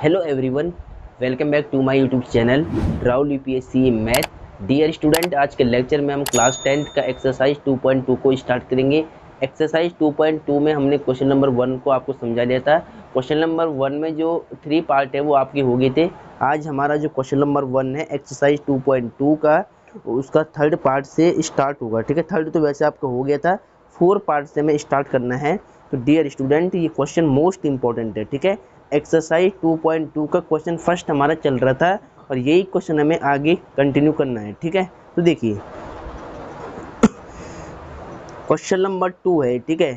Hello everyone, welcome back to my YouTube channel Rahul UPSC math. Dear student, आज के lecture में हम class 10 का एक्सरसाइज 2.2 को स्टार्ट करेंगे। एक्सरसाइज 2.2 में हमने क्वेश्चन नंबर 1 को आपको समझा दिया था। क्वेश्चन नंबर 1 में जो 3 पार्ट है वो आपके हो गए थे। आज हमारा जो क्वेश्चन नंबर 1 है एक्सरसाइज 2.2 का, उसका थर्ड पार्ट से स्टार्ट होगा। ठीक है, थर्ड तो वैसे आपका हो गया था, 4 पार्ट से हमें स्टार्ट करना है। तो डियर स्टूडेंट, ये क्वेश्चन मोस्ट इंपॉर्टेंट है। ठीक है, एक्सरसाइज 2.2 का क्वेश्चन फर्स्ट हमारा चल रहा था और यही क्वेश्चन हमें आगे कंटिन्यू करना है। ठीक है, तो देखिए क्वेश्चन नंबर 2 है। ठीक है,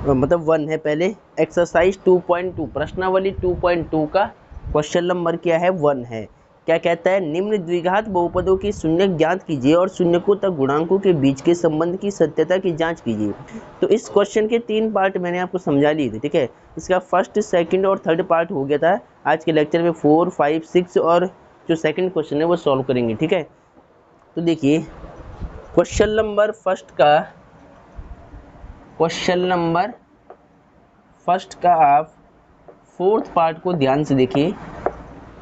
मतलब 1 है पहले। एक्सरसाइज 2.2 प्रश्नावली 2.2 का क्वेश्चन नंबर क्या है, 1 है। क्या कहता है, निम्न द्विघात बहुपदों की शून्यक ज्ञात कीजिए और शून्यकों तक गुणांकों के बीच के संबंध की सत्यता की जांच कीजिए। तो इस क्वेश्चन के 3 पार्ट मैंने आपको समझा लिए थे। ठीक है, इसका फर्स्ट, सेकंड और थर्ड पार्ट हो गया था। आज के लेक्चर में 4, 5, 6 और जो सेकंड क्वेश्चन है वो सॉल्व करेंगे। ठीक है, तो देखिए क्वेश्चन नंबर फर्स्ट का आप फोर्थ पार्ट को ध्यान से देखिए।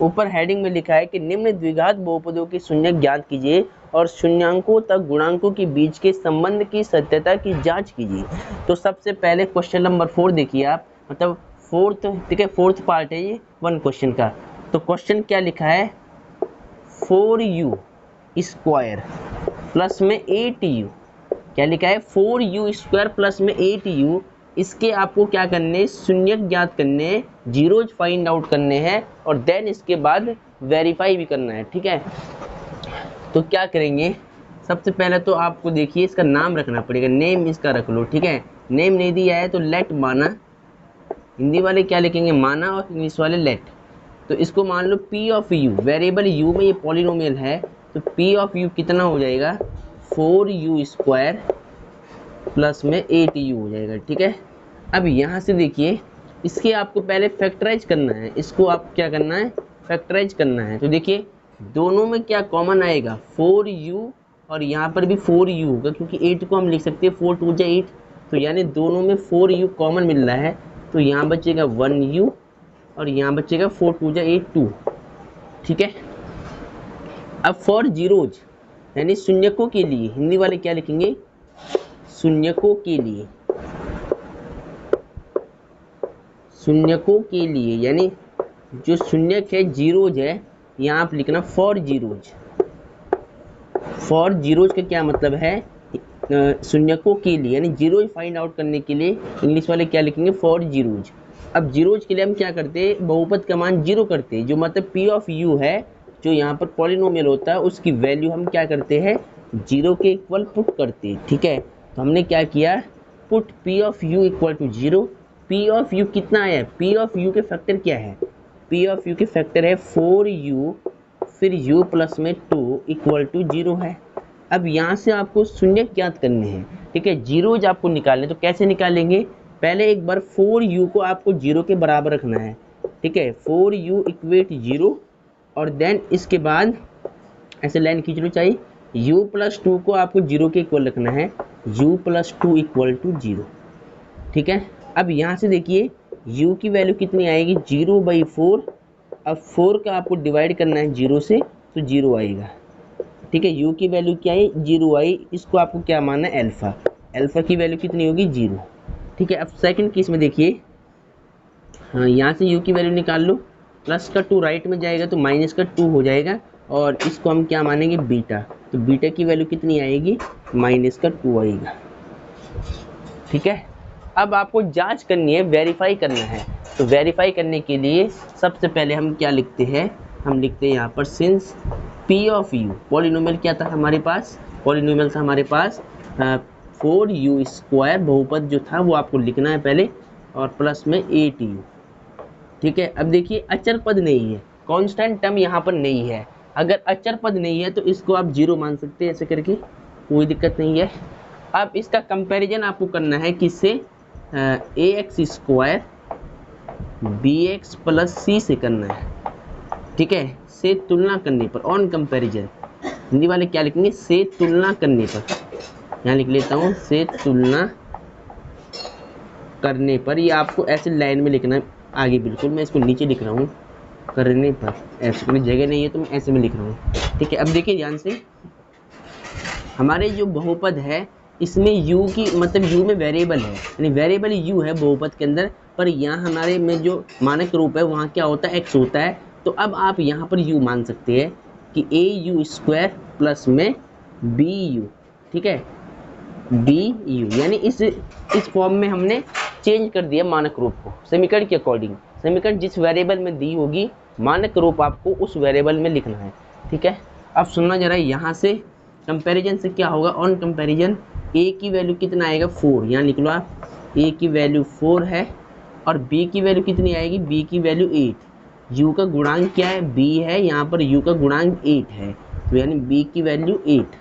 ऊपर हेडिंग में लिखा है कि निम्न द्विघात बहुपदों की शून्यक ज्ञात कीजिए और शून्यांकों तक गुणांकों के बीच के संबंध की सत्यता की जांच कीजिए। तो सबसे पहले क्वेश्चन नंबर 4 देखिए आप, मतलब फोर्थ। ठीक है, फोर्थ पार्ट है ये 1 क्वेश्चन का। तो क्वेश्चन क्या लिखा है, 4u स्क्वायर प्लस में 8u। क्या लिखा है, 4u स्क्वायर प्लस में 8u। इसके आपको क्या करने, शून्यक ज्ञात करने, जीरोज फाइंड आउट करने हैं और देन इसके बाद वेरीफाई भी करना है। ठीक है, तो क्या करेंगे, सबसे पहले तो आपको देखिए इसका नाम रखना पड़ेगा, नेम इसका रख लो। ठीक है, नेम नहीं दिया है तो लेट माना, हिंदी वाले क्या लिखेंगे माना और इंग्लिश वाले लेट। तो इसको मान लो p of u, variable u में ये पॉलिनोमियल है, तो p ऑफ u कितना हो जाएगा, 4u स्क्वायर प्लस में 8u हो जाएगा। ठीक है, अब यहाँ से देखिए इसके आपको पहले फैक्टराइज करना है, इसको आप क्या करना है, फैक्टराइज करना है। तो देखिए दोनों में क्या कॉमन आएगा, 4u और यहाँ पर भी 4u होगा, क्योंकि 8 को हम लिख सकते हैं 4 2 जा 8, तो यानी दोनों में 4u कॉमन मिल रहा है। तो यहाँ बचेगा 1u और यहाँ बचेगा 4 2 जा 8 2। ठीक है, अब फॉर जीरोज यानी शून्यकों के लिए हिंदी वाले क्या लिखेंगे, शून्यकों के लिए, शून्यकों के लिए यानी जो शून्यक है जीरोज है, यहाँ आप लिखना फॉर जीरोज। फॉर जीरोज का क्या मतलब है, शून्यकों के लिए यानी जीरोज फाइंड आउट करने के लिए इंग्लिश वाले क्या लिखेंगे, फॉर जीरोज। अब जीरोज के लिए हम क्या करते हैं, बहुपद का मान 0 करते हैं, जो मतलब p ऑफ u है, जो यहाँ पर पॉलिनोमियल होता है उसकी वैल्यू हम क्या करते हैं, 0 के इक्वल पुट करते हैं। ठीक है, तो हमने क्या किया, put p of u equal to 0। p of u कितना आया, p ऑफ u के फैक्टर क्या है, p ऑफ u के फैक्टर है 4u फिर u प्लस में 2 इक्वल टू 0 है। अब यहाँ से आपको शून्यक ज्ञात करने हैं। ठीक है, जीरोज आपको निकालने, तो कैसे निकालेंगे, पहले एक बार 4u को आपको 0 के बराबर रखना है। ठीक है, 4u इक्वेट 0 और देन इसके बाद ऐसे लाइन खींच लो चाहिए, u प्लस 2 को आपको 0 के इक्वल रखना है, u प्लस 2 इक्वल टू 0। ठीक है, अब यहाँ से देखिए u की वैल्यू कितनी आएगी, 0/4। अब 4 का आपको डिवाइड करना है 0 से, तो 0 आएगा। ठीक है, u की वैल्यू क्या है, 0 आई, इसको आपको क्या मानना है, अल्फा। अल्फा की वैल्यू कितनी होगी, 0। ठीक है, अब सेकंड केस में देखिए, हाँ यहाँ से u की वैल्यू निकाल लो, प्लस का 2 राइट में जाएगा तो माइनस का 2 हो जाएगा और इसको हम क्या मानेंगे, बीटा। तो बीटा की वैल्यू कितनी आएगी, माइनस का 2 आएगा। ठीक है, अब आपको जांच करनी है, वेरीफाई करना है। तो वेरीफाई करने के लिए सबसे पहले हम क्या लिखते हैं, हम लिखते हैं यहाँ पर since p of u, polynomial क्या था हमारे पास, पॉलिनोमियल था हमारे पास 4u स्क्वायर, बहुपद जो था वो आपको लिखना है पहले, और प्लस में 8u। ठीक है, अब देखिए अचर पद नहीं है, कांस्टेंट टर्म यहाँ पर नहीं है। अगर अचर पद नहीं है तो इसको आप 0 मान सकते हैं, ऐसे करके कोई दिक्कत नहीं है। अब इसका कंपैरिजन आपको करना है किससे, ax square bx plus c से करना है। ठीक है, से तुलना करने पर, ऑन कंपैरिजन, हिंदी वाले क्या लिखेंगे, से तुलना करने पर। यहाँ लिख लेता हूँ, से तुलना करने पर, ये आपको ऐसे लाइन में लिखना है, आगे बिल्कुल मैं इसको नीचे लिख रहा हूँ करने पर, ऐसे में जगह नहीं है तो मैं ऐसे में लिख रहा हूँ। ठीक है, अब देखिए ध्यान से, हमारे जो बहुपद है इसमें u की मतलब u में वेरिएबल है, यानी वेरिएबल u है बहुपद के अंदर, पर यहाँ हमारे में जो मानक रूप है वहाँ क्या होता है, x होता है। तो अब आप यहाँ पर u मान सकते हैं कि au² प्लस में bu, ठीक है, bu, यानी इस फॉर्म में हमने चेंज कर दिया मानक रूप को समीकरण के अकॉर्डिंग। समीकरण जिस वेरिएबल में दी होगी मानक रूप आपको उस वेरिएबल में लिखना है। ठीक है, अब सुनना जरा, यहाँ से कंपैरिजन से क्या होगा, ऑन कंपैरिजन a की वैल्यू कितना आएगा 4, यहाँ लिख लो आप, a की वैल्यू 4 है और b की वैल्यू कितनी आएगी, b की वैल्यू 8, u का गुणांक क्या है, b है, यहाँ पर u का गुणांक 8 है, तो यानी b की वैल्यू 8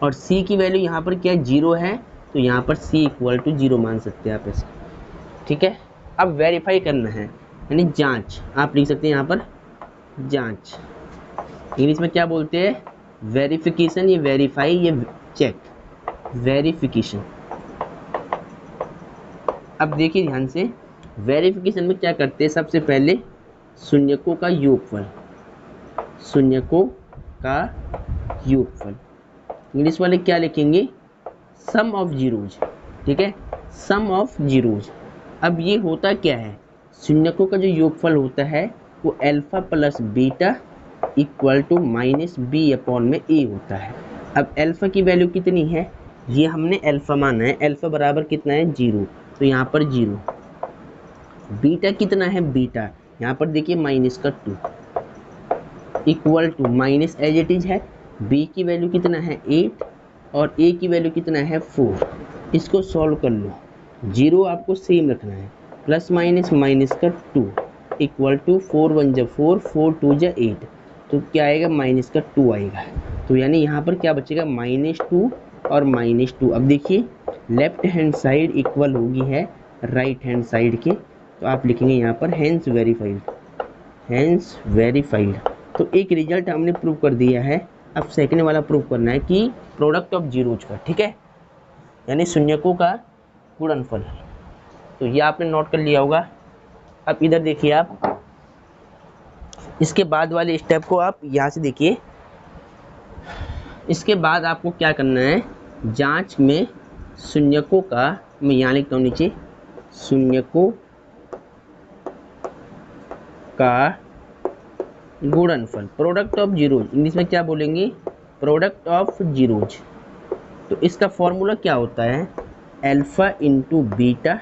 और c की वैल्यू यहाँ पर क्या है 0 है, तो यहाँ पर c इक्वल टू 0 मान सकते हैं आप इसे। ठीक है, अब वेरीफाई करना है यानी जांच, आप लिख सकते हैं यहाँ पर जांच, इंग्लिश में क्या बोलते हैं, वेरिफिकेशन, ये वेरीफाई, ये चेक, वेरिफिकेशन। अब देखिए ध्यान से, वेरिफिकेशन में क्या करते हैं, सबसे पहले शून्यकों का योगफल, शून्यकों का योगफल, इंग्लिश वाले क्या लिखेंगे, सम ऑफ जीरोज। ठीक है, सम ऑफ जीरोज। अब ये होता क्या है, शून्यकों का जो योगफल होता है वो alpha plus beta equal to minus b upon में ए होता है। अब अल्फा की वैल्यू कितनी है, ये हमने अल्फा माना है, अल्फा बराबर कितना है 0, तो यहाँ पर 0। बीटा कितना है, बीटा यहाँ पर देखिए माइनस का 2 equal to minus as it is है, बी की वैल्यू कितना है 8 और ए की वैल्यू कितना है 4। इसको सॉल्व कर लो, 0 आपको सेम रखना है, प्लस माइनस माइनस का 2 इक्वल टू 4 1 जा 4, 4 2 जा 8, तो क्या आएगा माइनस का 2 आएगा। तो यानी यहाँ पर क्या बचेगा, -2 और -2। अब देखिए लेफ्ट हैंड साइड इक्वल होगी है राइट हैंड साइड के, तो आप लिखेंगे यहाँ पर हैंस वेरीफाइड, हैंस वेरीफाइड। तो एक रिजल्ट हमने प्रूव कर दिया है, अब सेकंड वाला प्रूव करना है कि प्रोडक्ट ऑफ जीरोज का। ठीक है, यानी शून्यकों का गुणनफल, तो ये आपने नोट कर लिया होगा। अब इधर देखिए आप, इसके बाद वाले स्टेप को आप यहाँ से देखिए, इसके बाद आपको क्या करना है, जांच में शून्यकों का, मैं यहाँ लिखता हूँ नीचे, शून्यकों का गुणनफल, प्रोडक्ट ऑफ जीरोज, इंग्लिश में क्या बोलेंगे, प्रोडक्ट ऑफ जीरोज। तो इसका फॉर्मूला क्या होता है, अल्फा इंटू बीटा,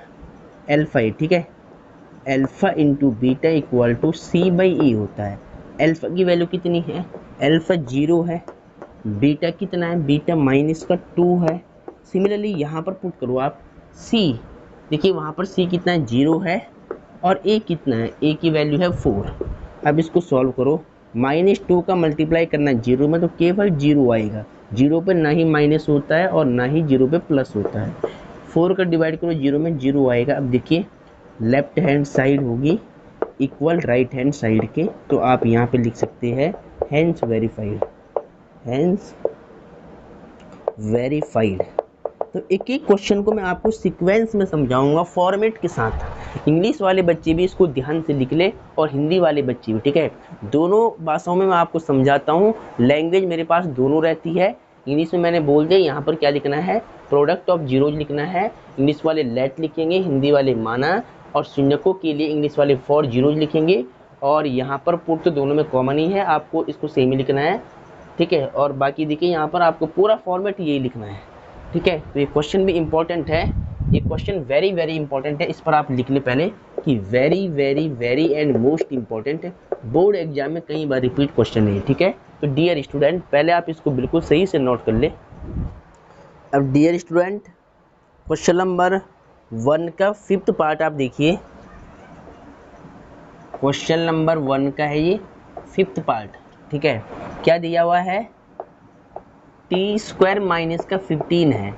अल्फा, ठीक है, alpha into beta equal to c by e होता है। अल्फा की वैल्यू कितनी है, अल्फा 0 है, बीटा कितना है, बीटा माइनस का 2 है। सिमिलरली यहाँ पर पुट करो आप सी, देखिए वहाँ पर सी कितना है 0 है और ए कितना है, ए की वैल्यू है 4। अब इसको सॉल्व करो, -2 का मल्टीप्लाई करना है 0 में तो केवल 0 आएगा, 0 पे ना ही माइनस होता है और ना ही 0 पे प्लस होता है। 4 का डिवाइड करो 0 में 0 आएगा। अब देखिए लेफ्ट हैंड साइड होगी इक्वल राइट हैंड साइड के, तो आप यहाँ पे लिख सकते हैं हैंस वेरीफाइड, हैंस वेरीफाइड। तो एक एक क्वेश्चन को मैं आपको सीक्वेंस में समझाऊंगा फॉर्मेट के साथ, इंग्लिश वाले बच्चे भी इसको ध्यान से लिख ले और हिंदी वाले बच्चे भी। ठीक है, दोनों भाषाओं में मैं आपको समझाता हूँ, लैंग्वेज मेरे पास दोनों रहती है। इंग्लिश में मैंने बोल दिया यहाँ पर क्या लिखना है, प्रोडक्ट ऑफ जीरोज लिखना है, इंग्लिश वाले लेट लिखेंगे, हिंदी वाले माना, और शून्यकों के लिए इंग्लिश वाले फॉर जीरोज लिखेंगे, और यहाँ पर पुट तो दोनों में कॉमन ही है, आपको इसको सेम ही लिखना है। ठीक है, और बाकी देखिए यहाँ पर आपको पूरा फॉर्मेट यही लिखना है। ठीक है, तो ये क्वेश्चन भी इम्पोर्टेंट है, ये क्वेश्चन वेरी वेरी इंपॉर्टेंट है, इस पर आप लिख ले पहले कि very very very and most important है, बोर्ड एग्जाम में कई बार रिपीट क्वेश्चन है। ठीक है, तो डियर स्टूडेंट पहले आप इसको बिल्कुल सही से नोट कर ले। अब डियर स्टूडेंट क्वेश्चन नंबर 1 का 5th पार्ट आप देखिए, क्वेश्चन नंबर 1 का है ये 5th पार्ट। ठीक है, क्या दिया हुआ है, t² माइनस का 15 है।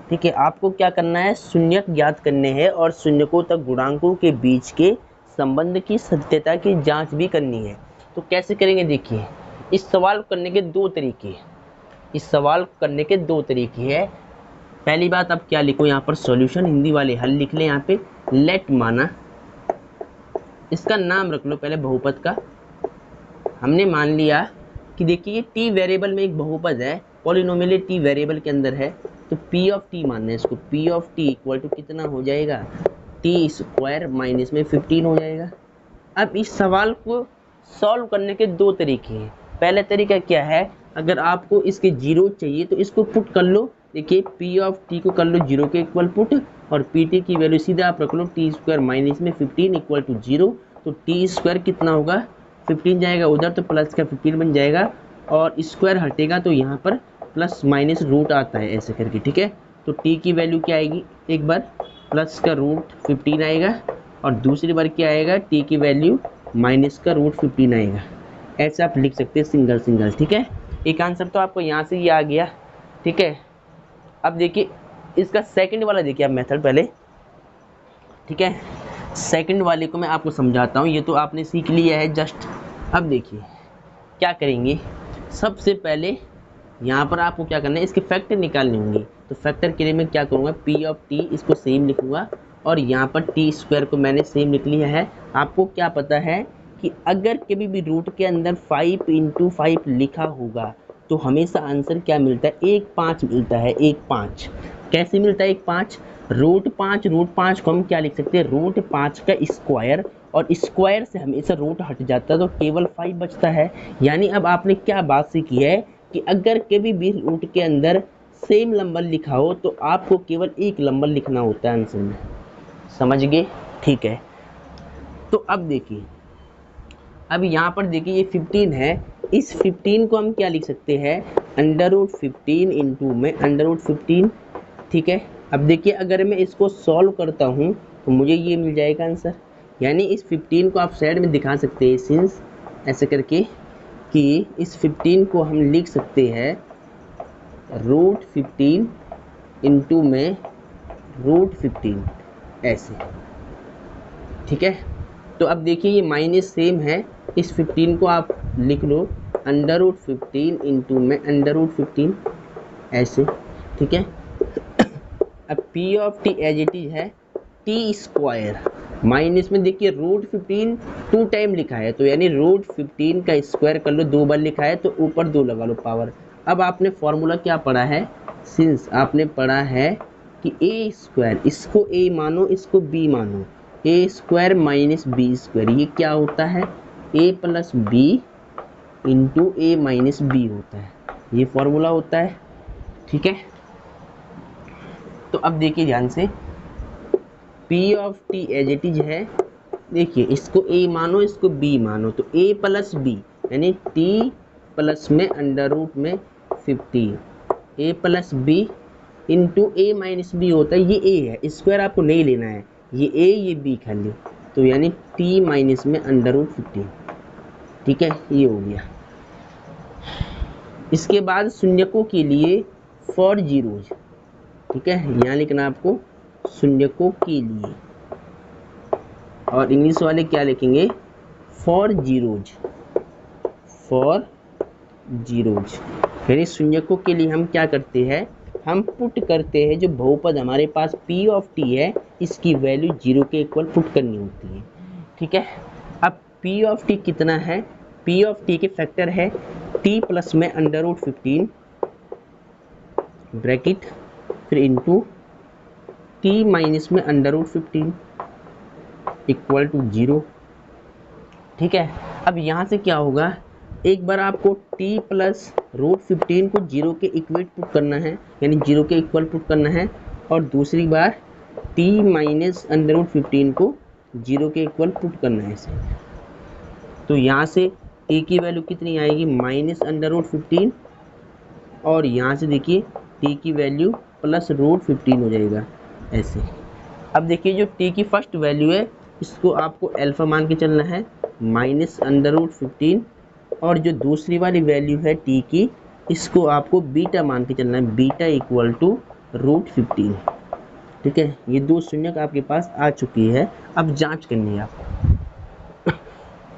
ठीक है, आपको क्या करना है, शून्यक ज्ञात करने हैं और शून्यकों तक गुणांकों के बीच के संबंध की सत्यता की जांच भी करनी है। तो कैसे करेंगे, देखिए इस सवाल करने के दो तरीके, इस सवाल करने के दो तरीके हैं। पहली बात आप क्या लिखो यहाँ पर सॉल्यूशन, हिंदी वाले हल लिख लें, यहाँ पे लेट माना, इसका नाम रख लो पहले बहुपद का। हमने मान लिया कि देखिए ये टी वेरिएबल में एक बहुपद है, पॉलिनोमियल टी वेरिएबल के अंदर है, तो पी ऑफ टी मानना है इसको। P of t equal to कितना हो जाएगा, टी स्क्वायर माइनस में 15 हो जाएगा। अब इस सवाल को सॉल्व करने के दो तरीके हैं। पहला तरीका क्या है, अगर आपको इसके जीरो चाहिए तो इसको पुट कर लो। देखिए पी ऑफ टी को कर लो जीरो के इक्वल पुट, और पी टी की वैल्यू सीधा आप रख लो टी स्क्वायर माइनस में 15 इक्वल टू जीरो। तो टी स्क्वायर कितना होगा, 15 जाएगा उधर तो प्लस का 15 बन जाएगा, और स्क्वायर हटेगा तो यहाँ पर प्लस माइनस रूट आता है ऐसे करके, ठीक है। तो टी की वैल्यू क्या आएगी, एक बार प्लस का रूट 15 आएगा, और दूसरी बार क्या आएगा, टी की वैल्यू माइनस का रूट 15 आएगा। ऐसे आप लिख सकते हैं सिंगल सिंगल, ठीक है। एक आंसर तो आपको यहाँ से ये आ गया, ठीक है। अब देखिए इसका सेकंड वाला देखिए आप मेथड पहले, ठीक है। सेकंड वाले को मैं आपको समझाता हूँ, ये तो आपने सीख लिया है जस्ट। अब देखिए क्या करेंगे, सबसे पहले यहाँ पर आपको क्या करना है, इसके फैक्टर निकालने होंगे। तो फैक्टर के लिए मैं क्या करूँगा, पी ऑफ टी इसको सेम लिखूँगा, और यहाँ पर टी स्क्वायर को मैंने सेम लिख लिया है। आपको क्या पता है कि अगर कभी भी रूट के अंदर 5 × 5 लिखा होगा तो हमेशा आंसर क्या मिलता है, 1/5 मिलता है। 1/5 कैसे मिलता है, 1/5 रूट 5 को हम क्या लिख सकते हैं, रूट 5 का स्क्वायर, और स्क्वायर से हमेशा रूट हट जाता है तो केवल 5 बचता है। यानी अब आपने क्या बात सीखी है कि अगर कभी भी रूट के अंदर सेम नंबर लिखा हो तो आपको केवल एक नंबर लिखना होता है आंसर में, समझ गए, ठीक है। तो अब देखिए, अब यहाँ पर देखिए ये 15 है, इस 15 को हम क्या लिख सकते हैं, √15 इंटू में √15, ठीक है। अब देखिए अगर मैं इसको सॉल्व करता हूँ तो मुझे ये मिल जाएगा आंसर। यानी इस 15 को आप साइड में दिखा सकते हैं सिंस ऐसे करके, कि इस 15 को हम लिख सकते हैं √15 इंटू में √15 ऐसे, ठीक है। तो अब देखिए ये माइनस सेम है, इस 15 को आप लिख लो √15 इंटू में √15 ऐसे, ठीक है। अब p of t as it is है टी स्क्वायर माइनस में देखिए √15 2 टाइम लिखा है, तो यानी √15 का स्क्वायर कर लो, 2 बार लिखा है तो ऊपर 2 लगा लो पावर। अब आपने फॉर्मूला क्या पढ़ा है, सिंस आपने पढ़ा है कि ए स्क्वायर, इसको ए मानो इसको बी मानो, ए स्क्वायर माइनस बी स्क्वायर, ये क्या होता है, ए plus b into a minus b होता है, ये फॉर्मूला होता है, ठीक है। तो अब देखिए ध्यान से, p of t as it is है, देखिए इसको ए मानो इसको बी मानो, तो ए प्लस बी यानी टी प्लस में अंडर रूट में 15, a plus b into a minus b होता है, ये ए है, स्क्वायर आपको नहीं लेना है, ये ए ये बी खाली, तो यानी टी माइनस में √15, ठीक है, ये हो गया। इसके बाद शून्यकों के लिए फॉर जीरोज, ठीक है, यहाँ लिखना आपको शून्यकों के लिए, और इंग्लिश वाले क्या लिखेंगे, फॉर जीरोज, फॉर जीरोज। यानी शून्यकों के लिए हम क्या करते हैं, हम पुट करते हैं जो बहुपद हमारे पास पी ऑफ टी है, इसकी वैल्यू 0 के इक्वल पुट करनी होती है, ठीक है। अब पी ऑफ टी कितना है, पी ऑफ टी के फैक्टर है टी प्लस में √15 ब्रैकेट फिर इंटू टी माइनस में √15 इक्वल टू 0, ठीक है। अब यहाँ से क्या होगा, एक बार आपको t प्लस √15 को 0 के इक्वेट पुट करना है, यानी 0 के इक्वल पुट करना है, और दूसरी बार t माइनस √15 को 0 के इक्वल पुट करना है इसे। तो यहाँ से t की वैल्यू कितनी आएगी, माइनस √15, और यहाँ से देखिए t की वैल्यू प्लस √15 हो जाएगा ऐसे। अब देखिए जो t की फर्स्ट वैल्यू है इसको आपको अल्फा मान के चलना है, माइनस √15, और जो दूसरी वाली वैल्यू है t की, इसको आपको बीटा मान के चलना है, बीटा इक्वल टू √15, ठीक है। ये दो शून्यक आपके पास आ चुकी है, अब जांच करनी है आपको,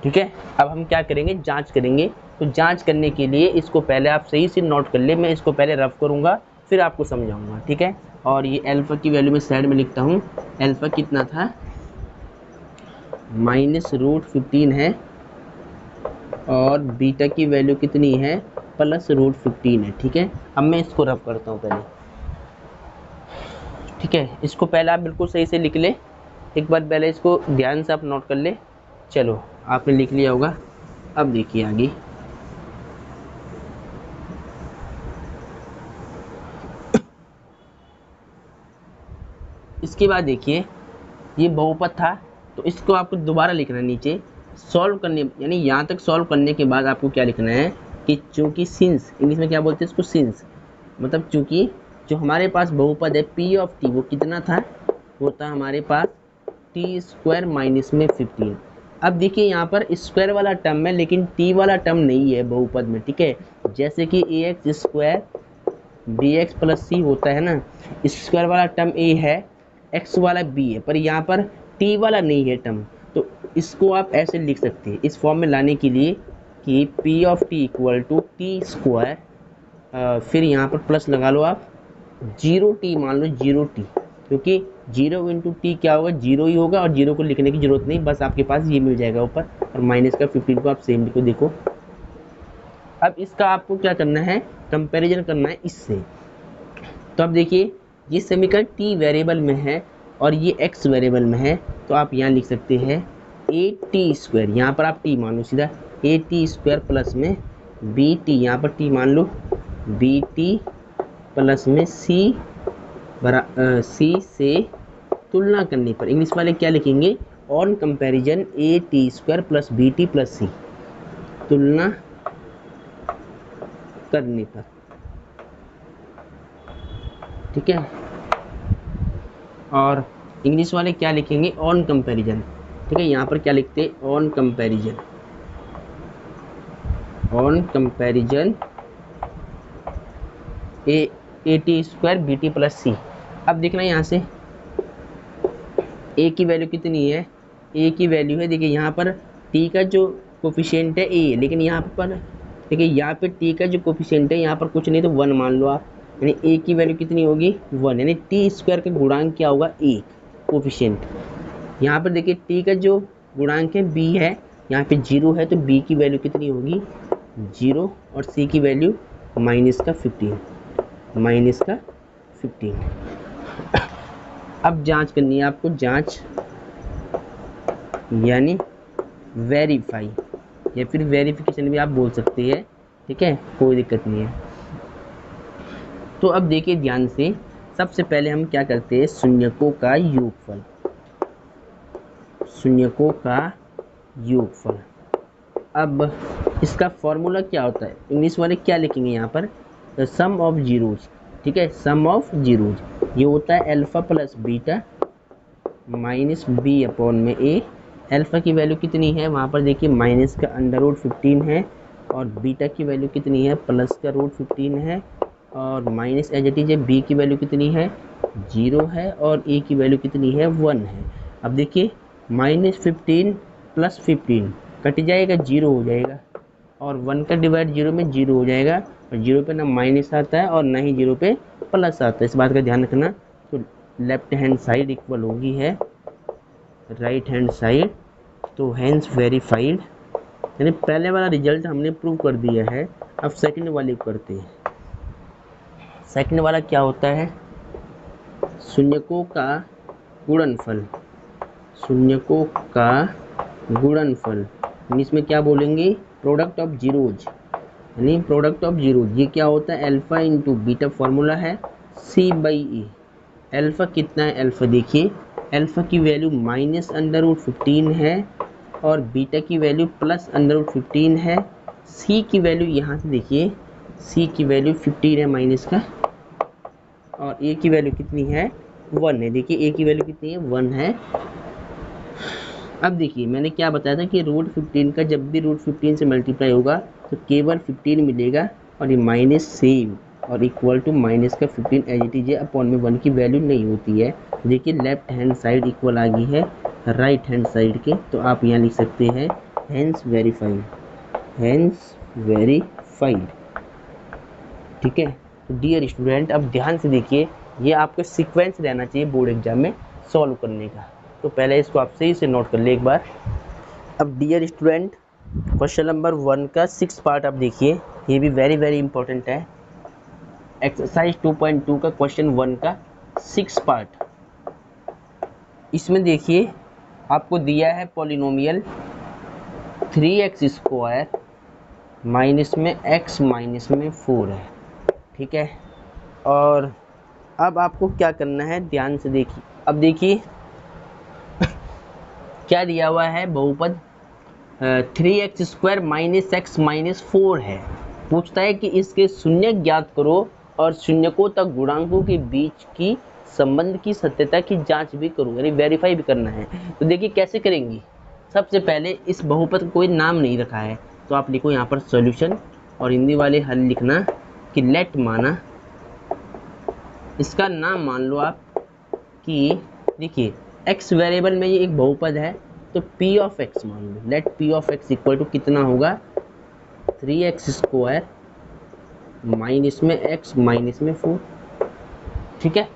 ठीक है। अब हम क्या करेंगे, जांच करेंगे। तो जांच करने के लिए इसको पहले आप सही से नोट कर ले, मैं इसको पहले रफ करूँगा फिर आपको समझाऊंगा, ठीक है। और ये अल्फा की वैल्यू मैं साइड में लिखता हूँ, अल्फा कितना था, -√15 है और बीटा की वैल्यू कितनी है +√15 है। ठीक है, अब मैं इसको रफ करता हूँ पहले। ठीक है, इसको पहले आप बिल्कुल सही से लिख ले, एक बार पहले इसको ध्यान से आप नोट कर ले। चलो आपने लिख लिया होगा, अब देखिए आगे। इसके बाद देखिए ये बहुपद था, तो इसको आपको दोबारा लिखना है नीचे सॉल्व करने, यानी यहाँ तक सॉल्व करने के बाद आपको क्या लिखना है कि चूंकि सिंस, इंग्लिश में क्या बोलते हैं इसको, सिंस, मतलब चूंकि जो हमारे पास बहुपद है पी ऑफ टी वो कितना था, वो था हमारे पास t² माइनस में 15। अब देखिए यहाँ पर स्क्वायर वाला टर्म है लेकिन t वाला टर्म नहीं है बहुपद में। ठीक है, जैसे कि ax² bx + c होता है ना, स्क्वायर वाला टर्म a है, x वाला b है, पर यहाँ पर t वाला नहीं है टर्म। तो इसको आप ऐसे लिख सकते हैं इस फॉर्म में लाने के लिए कि p of t equal to t², फिर यहाँ पर प्लस लगा लो आप, 0t मान लो 0t, क्योंकि 0 × t क्या होगा, 0 ही होगा और 0 को लिखने की जरूरत नहीं, बस आपके पास ये मिल जाएगा ऊपर, और माइनस का 15 को आप सेम लिखो। देखो अब इसका आपको क्या करना है, कंपैरिजन करना है इससे। तो अब देखिए ये समीकरण t वेरिएबल में है और ये x वेरिएबल में है, तो आप यहाँ लिख सकते हैं at², यहाँ पर आप t मान लो सीधा, at² प्लस में bt, यहाँ पर t मान लो, bt प्लस में c से तुलना करने पर, इंग्लिश वाले क्या लिखेंगे, on comparison at² plus bt plus c, तुलना करने पर। ठीक है, और इंग्लिश वाले क्या लिखेंगे, ऑन कंपैरिजन। ठीक है, यहाँ पर क्या लिखते हैं, on comparison, on comparison at² bt plus c। अब देखना यहाँ से a की वैल्यू कितनी है, a की वैल्यू है, देखिए यहाँ पर t का जो कोफिशिएंट है a, लेकिन यहाँ पर देखिए यहाँ पे t का जो कोफिशिएंट है यहाँ पर कुछ नहीं तो 1 मान लो आप, यानी a की वैल्यू कितनी होगी 1, यानी t² का गुणांक क्या होगा 1 कोफिशिएंट। यहाँ पर देखिए t का जो गुणांक है b है, यहाँ पे 0 है, तो b की वैल्यू कितनी होगी 0, और c की वैल्यू -15। अब जांच करनी है आपको, जांच यानी वेरीफाई, या फिर वेरिफिकेशन भी आप बोल सकते हैं। ठीक है, कोई दिक्कत नहीं है। तो अब देखिए ध्यान से, सबसे पहले हम क्या करते हैं, शून्यकों का योगफल, शून्यकों का योगफल। अब इसका फॉर्मूला क्या होता है, इंग्लिश वाले क्या लिखेंगे यहाँ पर, सम ऑफ जीरोज। ठीक है, सम ऑफ जीरोज ये होता है alpha plus beta minus b upon में ए। अल्फा की वैल्यू कितनी है, वहाँ पर देखिए माइनस का √15 है, और बीटा की वैल्यू कितनी है, प्लस का √15 है, और माइनस एज इट इज है, बी की वैल्यू कितनी है 0 है, और ए की वैल्यू कितनी है 1 है। अब देखिए -15 + 15 कट जाएगा, 0 हो जाएगा, और 1 का डिवाइड 0 में 0 हो जाएगा, और 0 पे ना माइनस आता है और ना ही 0 पे प्लस आता है, इस बात का ध्यान रखना। तो लेफ्ट हैंड साइड इक्वल होगी है राइट हैंड साइड, तो हैंस वेरीफाइड, यानी पहले वाला रिजल्ट हमने प्रूव कर दिया है। अब सेकंड वाले को करते हैं। सेकंड वाला क्या होता है, शून्यकों का गुणनफल, शून्यकों का गुणनफल, इसमें क्या बोलेंगे, प्रोडक्ट ऑफ जीरोज, यानी प्रोडक्ट ऑफ जीरोज। ये क्या होता है, अल्फा इंटू बीटा, फॉर्मूला है c/e। अल्फा कितना है, अल्फा देखिए, अल्फा की वैल्यू -√15 है, और बीटा की वैल्यू +√15 है। c की वैल्यू यहाँ से देखिए, c की वैल्यू 15 है माइनस का, और a की वैल्यू कितनी है 1 है। देखिए a की वैल्यू कितनी है 1 है। अब देखिए मैंने क्या बताया था कि √15 का जब भी √15 से मल्टीप्लाई होगा तो केवल 15 मिलेगा, और ये माइनस सेम और इक्वल टू माइनस का 15 एज इट इज है, अपॉन में 1 की वैल्यू नहीं होती है। देखिए लेफ्ट हैंड साइड इक्वल आ गई है राइट हैंड साइड के, तो आप यहाँ लिख सकते हैं हैंस वेरीफाइड, हैंस वेरीफाइड। ठीक है, तो डियर स्टूडेंट अब ध्यान से देखिए, ये आपका सीक्वेंस रहना चाहिए बोर्ड एग्जाम में सॉल्व करने का। तो पहले इसको आप सही से नोट कर ले एक बार। अब डियर स्टूडेंट, क्वेश्चन नंबर 1 का 6 पार्ट आप देखिए, ये भी वेरी वेरी इंपॉर्टेंट है। एक्सरसाइज 2.2 का क्वेश्चन 1 का 6 पार्ट। इसमें देखिए आपको दिया है पॉलिनोमियल 3x² माइनस में x माइनस में 4 है, ठीक है। और अब आपको क्या करना है, ध्यान से देखिए। अब देखिए क्या दिया हुआ है, बहुपद 3x² माइनस x माइनस 4 है। पूछता है कि इसके शून्य ज्ञात करो और शून्यकों तक गुणांकों के बीच की संबंध की सत्यता की जांच भी करो, यानी वेरीफाई भी करना है। तो देखिए कैसे करेंगे। सबसे पहले इस बहुपद को कोई नाम नहीं रखा है, तो आप लिखो यहाँ पर सॉल्यूशन, और हिंदी वाले हल लिखना कि लेट माना, इसका नाम मान लो आप कि देखिए x वेरिएबल में ये एक बहुपद है, तो p ऑफ x मान लो। Let p of x equal to कितना होगा, 3x² माइनस में x माइनस में 4, ठीक है।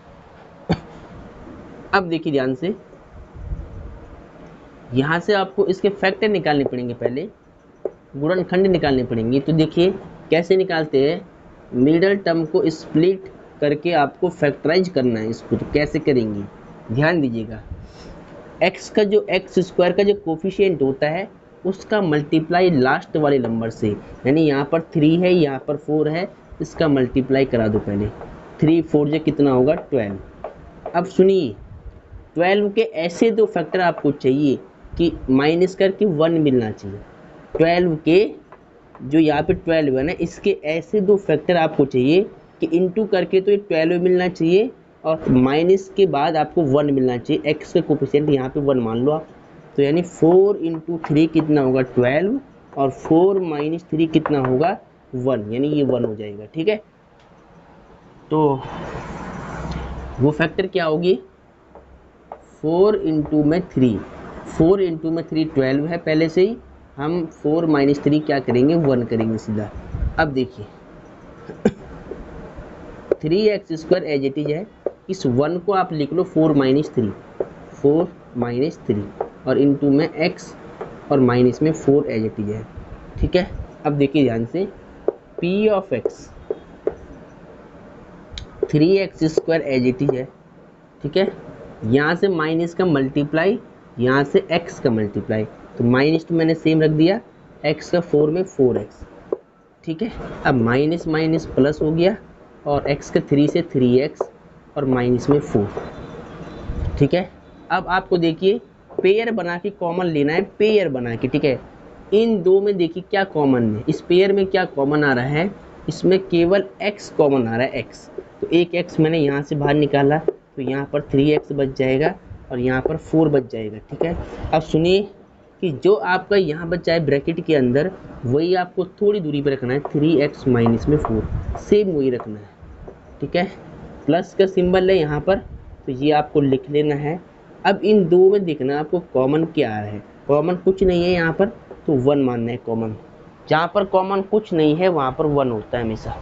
अब देखिए ध्यान से, यहाँ से आपको इसके फैक्टर निकालने पड़ेंगे, पहले गुणनखंड निकालने पड़ेंगे। तो देखिए कैसे निकालते हैं, मिडल टर्म को स्प्लिट करके आपको फैक्टराइज करना है इसको। तो कैसे करेंगे, ध्यान दीजिएगा। x का जो x² का जो कोफिशिएंट होता है उसका मल्टीप्लाई लास्ट वाले नंबर से, यानी यहाँ पर 3 है, यहाँ पर 4 है, इसका मल्टीप्लाई करा दो पहले। 3 4 जो कितना होगा 12। अब सुनिए, 12 के ऐसे दो फैक्टर आपको चाहिए कि माइनस करके 1 मिलना चाहिए। 12 के जो यहाँ पे 12 है ना, इसके ऐसे दो फैक्टर आपको चाहिए कि इंटू करके तो ये 12 मिलना चाहिए, और माइनस के बाद आपको 1 मिलना चाहिए। एक्स का कोफिशिएंट यहाँ पे 1 मान लो आप, तो यानी 4 × 3 कितना होगा 12, और 4 - 3 कितना होगा 1, यानी ये 1 हो जाएगा, ठीक है। तो वो फैक्टर क्या होगी, 4 × 3, 4 × 3 12 है पहले से ही, हम 4 - 3 क्या करेंगे 1 करेंगे सीधा। अब देखिए 3x² एज इट इज है, इस 1 को आप लिख लो 4 - 3, 4 - 3, और इंटू में x और माइनस में 4 एज इट इज है, ठीक है। अब देखिए ध्यान से, p of x 3x² as it is है, ठीक है। यहाँ से माइनस का मल्टीप्लाई, यहाँ से x का मल्टीप्लाई, तो माइनस तो मैंने सेम रख दिया, x का 4 में 4x, ठीक है। अब माइनस माइनस प्लस हो गया, और x का 3 से 3x, और माइनस में 4, ठीक है। अब आपको देखिए पेयर बना के कॉमन लेना है, पेयर बना के, ठीक है। इन दो में देखिए क्या कॉमन है, इस पेयर में क्या कॉमन आ रहा है, इसमें केवल x कॉमन आ रहा है, x। तो एक x मैंने यहाँ से बाहर निकाला, तो यहाँ पर 3x बच जाएगा, और यहाँ पर 4 बच जाएगा, ठीक है। अब सुनिए कि जो आपका यहाँ बचा है ब्रैकेट के अंदर, वही आपको थोड़ी दूरी पर रखना है, 3x माइनस में 4, सेम वही रखना है, ठीक है। प्लस का सिंबल है यहाँ पर, तो ये आपको लिख लेना है। अब इन दो में देखना आपको कॉमन क्या आ रहा है, कॉमन कुछ नहीं है यहाँ पर, तो 1 मानना है कॉमन। जहाँ पर कॉमन कुछ नहीं है वहाँ पर 1 होता है हमेशा।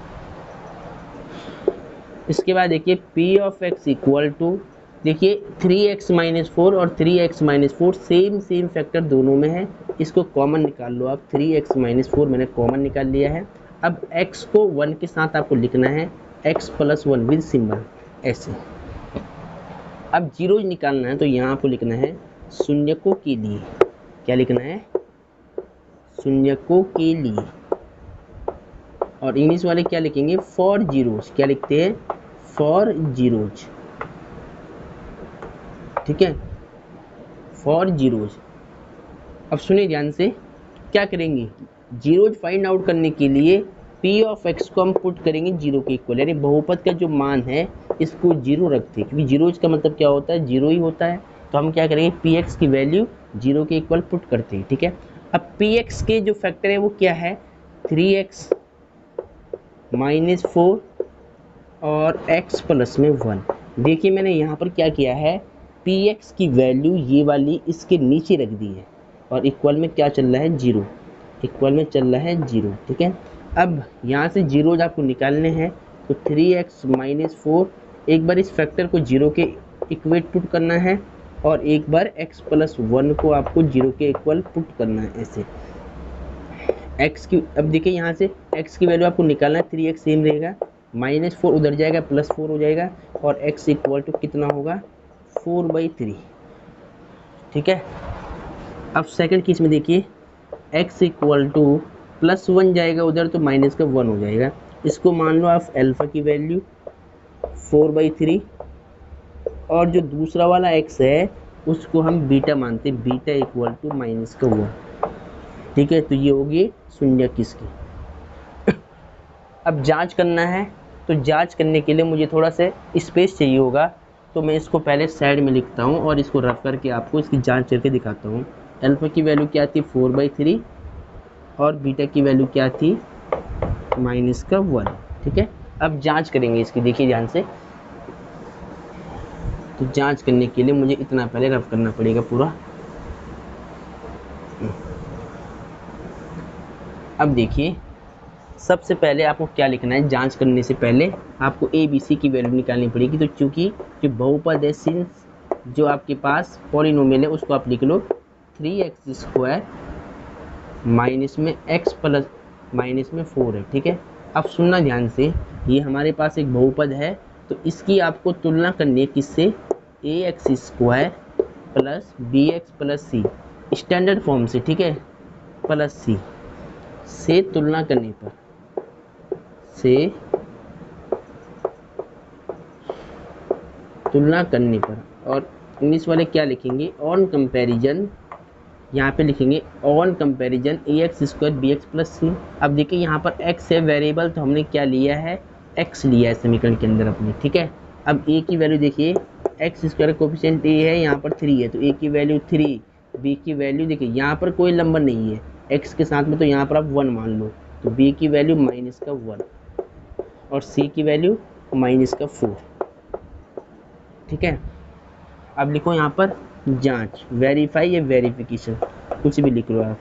इसके बाद देखिए p of x equal to, देखिए 3x - 4 और 3x - 4 सेम फैक्टर दोनों में है, इसको कॉमन निकाल लो आप। 3x - 4 मैंने कॉमन निकाल लिया है। अब x को 1 के साथ आपको लिखना है, x + 1 विद सिंबल ऐसे। अब जीरोज निकालना है, तो यहाँ आपको लिखना है शून्यकों के लिए, क्या लिखना है, शून्यकों के लिए। और इंग्लिश वाले क्या लिखेंगे, फॉर जीरोज, क्या लिखते हैं, फॉर जीरोज, ठीक है, फॉर जीरोज। अब सुनिए ध्यान से, क्या करेंगे, जीरोज फाइंड आउट करने के लिए p ऑफ x को हम पुट करेंगे 0 के इक्वल, यानी बहुपद का जो मान है इसको 0 रखते हैं, क्योंकि जीरोज का मतलब क्या होता है, 0 ही होता है। तो हम क्या करेंगे, px की वैल्यू 0 के इक्वल पुट करते हैं, ठीक है। अब px के जो फैक्टर है वो क्या है, 3x - 4 और x + में 1। देखिए मैंने यहाँ पर क्या किया है, px की वैल्यू ये वाली इसके नीचे रख दी है, और इक्वल में क्या चल रहा है 0, इक्वल में चल रहा है 0, ठीक है। अब यहाँ से जीरोज आपको निकालने हैं, तो 3x - 4, एक बार इस फैक्टर को 0 के इक्वेट पुट करना है, और एक बार x प्लस 1 को आपको 0 के इक्वल पुट करना है ऐसे। x की, अब देखिए यहाँ से x की वैल्यू आपको निकालना है, 3x सेम रहेगा, -4 उधर जाएगा, +4 हो जाएगा, और x इक्वल टू कितना होगा 4/3। ठीक है। अब सेकंड केस में देखिए x इक्वल टू +1 जाएगा उधर तो -1 हो जाएगा। इसको मान लो आप अल्फा की वैल्यू 4/3, और जो दूसरा वाला x है उसको हम बीटा मानते हैं, बीटा इक्वल टू -1। ठीक है, तो ये होगी शून्य किसकी। अब जांच करना है, तो जांच करने के लिए मुझे थोड़ा सा स्पेस चाहिए होगा, तो मैं इसको पहले साइड में लिखता हूँ और इसको रफ करके आपको इसकी जांच करके दिखाता हूँ। अल्फा की वैल्यू क्या थी 4/3, और बीटा की वैल्यू क्या थी -1। ठीक है, अब जांच करेंगे इसकी, देखिए ध्यान से। तो जांच करने के लिए मुझे इतना पहले रफ करना पड़ेगा पूरा। अब देखिए सबसे पहले आपको क्या लिखना है, जांच करने से पहले आपको ए बी सी की वैल्यू निकालनी पड़ेगी। तो चूंकि जो बहुपद है, सिंस जो आपके पास पॉलिनोमियल है उसको आप लिख लो 3x² माइनस में x प्लस माइनस में 4 है। ठीक है, अब सुनना ध्यान से, ये हमारे पास एक बहुपद है, तो इसकी आपको तुलना करनी है किससे, ax² प्लस bx प्लस सी, स्टैंडर्ड फॉर्म से। ठीक है, प्लस सी से तुलना करने पर, से तुलना करने पर, और इंग्लिश वाले क्या लिखेंगे, ऑन कंपैरिजन, यहाँ पे लिखेंगे on comparison ax² bx plus c. अब देखिए यहाँ पर x है वेरिएबल, तो हमने क्या लिया है, x लिया है समीकरण के अंदर अपने। ठीक है, अब a की वैल्यू देखिए, x² कोफिशिएंट a है, यहाँ पर 3 है, तो a की वैल्यू 3, b की वैल्यू देखिए यहाँ पर कोई नंबर नहीं है x के साथ में, तो यहाँ पर आप 1 मान लो, तो b की वैल्यू -1 और c की वैल्यू -4। ठीक है, अब लिखो यहाँ पर जांच, वेरीफाई या वेरिफिकेशन, कुछ भी लिख लो आप।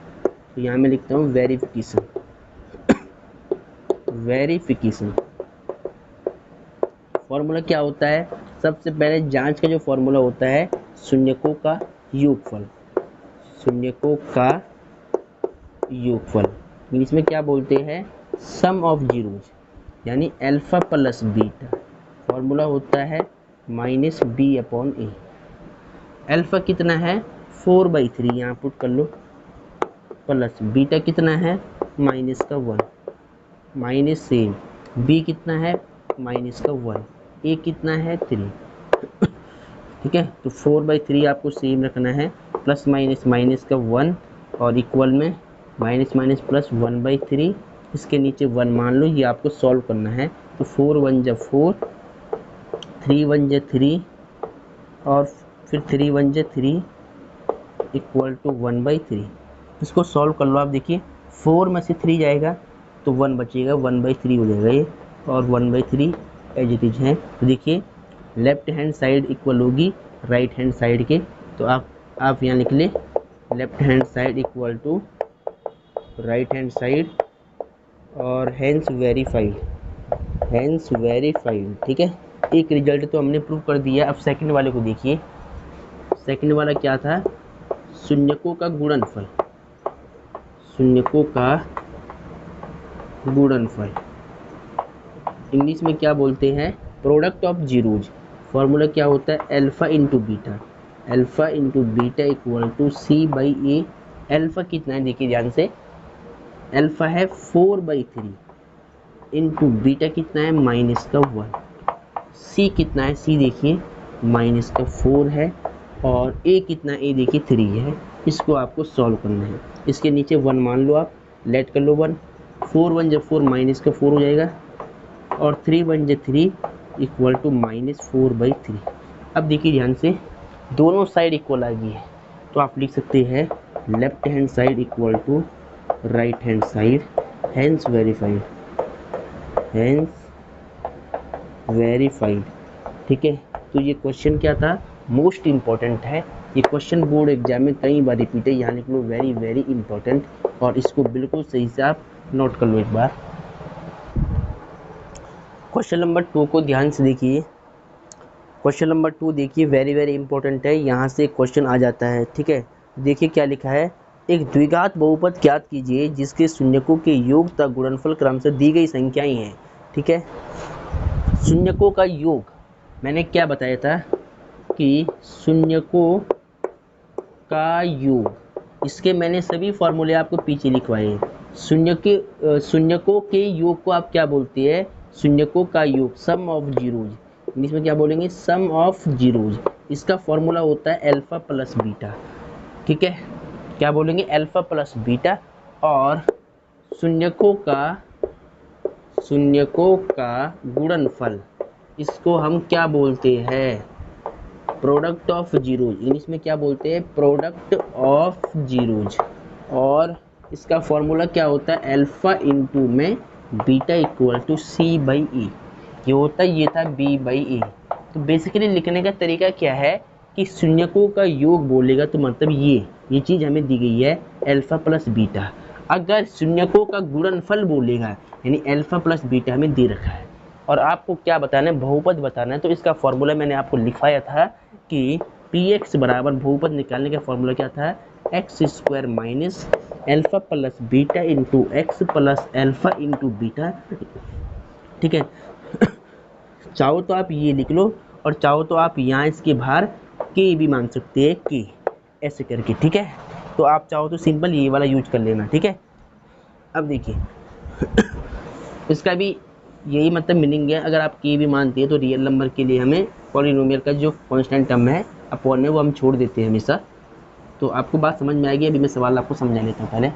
तो यहाँ मैं लिखता हूँ वेरिफिकेशन। वेरिफिकेशन फॉर्मूला क्या होता है, सबसे पहले जांच का जो फॉर्मूला होता है शून्यकों का योगफल। शून्यकों का योगफल इंग्लिश में क्या बोलते हैं, सम ऑफ जीरोज, यानी अल्फा प्लस बीटा। फॉर्मूला होता है -b/a। अल्फा कितना है 4/3, यहाँ पुट कर लो, प्लस बीटा कितना है -1, माइनस सेम, बी कितना है -1, ए कितना है 3। ठीक है, तो 4/3 आपको सेम रखना है, प्लस माइनस -1 और इक्वल में माइनस माइनस प्लस 1/3, इसके नीचे 1 मान लो, ये आपको सॉल्व करना है। तो 4 1 जा 4, 3 1 जा 3, और फिर 3 1 जा 3 इक्वल टू 1/3। इसको सॉल्व कर लो आप, देखिए 4 में से 3 जाएगा तो 1 बचेगा, 1/3 हो जाएगा ये, और 1/3 एज इट इज है। तो देखिए लेफ्ट हैंड साइड इक्वल होगी राइट हैंड साइड के, तो आप यहाँ लिख ले left hand side equal to right hand side, और हैंस वेरीफाइड, हैंस वेरीफाइड। ठीक है, एक रिजल्ट तो हमने प्रूव कर दिया। अब सेकंड वाले को देखिए, सेकंड वाला क्या था, शून्यकों का गुणनफल। शून्यकों का गुणनफल इंग्लिश में क्या बोलते हैं, प्रोडक्ट ऑफ जीरोज। फॉर्मूला क्या होता है, alpha into beta, alpha into beta equal to c/a। Alpha कितना है देखिए ध्यान से, अल्फा है 4/3 इंटू बीटा कितना है -1, सी कितना है, सी देखिए -4 है, और ए कितना, ए देखिए 3 है। इसको आपको सॉल्व करना है, इसके नीचे 1 मान लो आप, लेट कर लो 1, 4 1 जब 4 -4 हो जाएगा, और 3 1 जब 3 इक्वल टू -4/3। अब देखिए ध्यान से, दोनों साइड इक्वल आ गई है, तो आप लिख सकते हैं left hand side equal to right hand side, hence verified, hence verified. ठीक है, तो ये क्वेश्चन क्या था, मोस्ट इम्पॉर्टेंट है, ये क्वेश्चन बोर्ड एग्जाम में कई बार रिपीट है, यहाँ लिख लो वेरी वेरी इंपॉर्टेंट, और इसको बिल्कुल सही से आप नोट कर लो एक बार। क्वेश्चन नंबर 2 को ध्यान से देखिए, क्वेश्चन नंबर 2 देखिए, वेरी वेरी इंपॉर्टेंट है, यहाँ से क्वेश्चन आ जाता है। ठीक है, देखिए क्या लिखा है, एक द्विघात बहुपद ज्ञात कीजिए जिसके शून्यकों के योग तथा गुणनफल क्रम से दी गई संख्याएं हैं। ठीक है, शून्यकों का योग मैंने क्या बताया था कि शून्यकों का योग, इसके मैंने सभी फॉर्मूले आपको पीछे लिखवाए हैं। शून्यकों के योग को आप क्या बोलते हैं, शून्यकों का योग, सम ऑफ जीरोज, इंग्लिश में क्या बोलेंगे, सम ऑफ जीरोज। इसका फॉर्मूला होता है अल्फा प्लस बीटा। ठीक है, क्या बोलेंगे, अल्फा प्लस बीटा। और शून्यकों का गुणनफल, इसको हम क्या बोलते हैं, प्रोडक्ट ऑफ जीरोज, इंग्लिश में क्या बोलते हैं, प्रोडक्ट ऑफ जीरोज। और इसका फॉर्मूला क्या होता है, अल्फा इंटू में beta equal to c by e, ये होता है, ये था बी बाई ए। तो बेसिकली लिखने का तरीका क्या है कि शून्यकों का योग बोलेगा तो मतलब ये चीज़ हमें दी गई है अल्फा प्लस बीटा। अगर शून्यकों का गुणनफल बोलेगा यानी अल्फा प्लस बीटा हमें दे रखा है, और आपको क्या बताना है, बहुपद बताना है। तो इसका फॉर्मूला मैंने आपको लिखवाया था कि पी एक्स बराबर बहुपद निकालने का फॉर्मूला क्या था, x square minus alpha plus beta into x plus alpha into beta. ठीक है, चाहो तो आप ये लिख लो और चाहो तो आप यहाँ इसके बाहर के भी मान सकते हैं, के ऐसे करके। ठीक है, तो आप चाहो तो सिंपल ये वाला यूज कर लेना। ठीक है, अब देखिए इसका भी यही मतलब मीनिंग है, अगर आप के भी मानते हैं तो रियल नंबर के लिए हमें पॉलिनोमियल का जो कांस्टेंट टर्म है अपॉन में वो हम छोड़ देते हैं हमेशा। तो आपको बात समझ में आएगी। अभी मैं सवाल आपको समझा लेता हूँ, पहले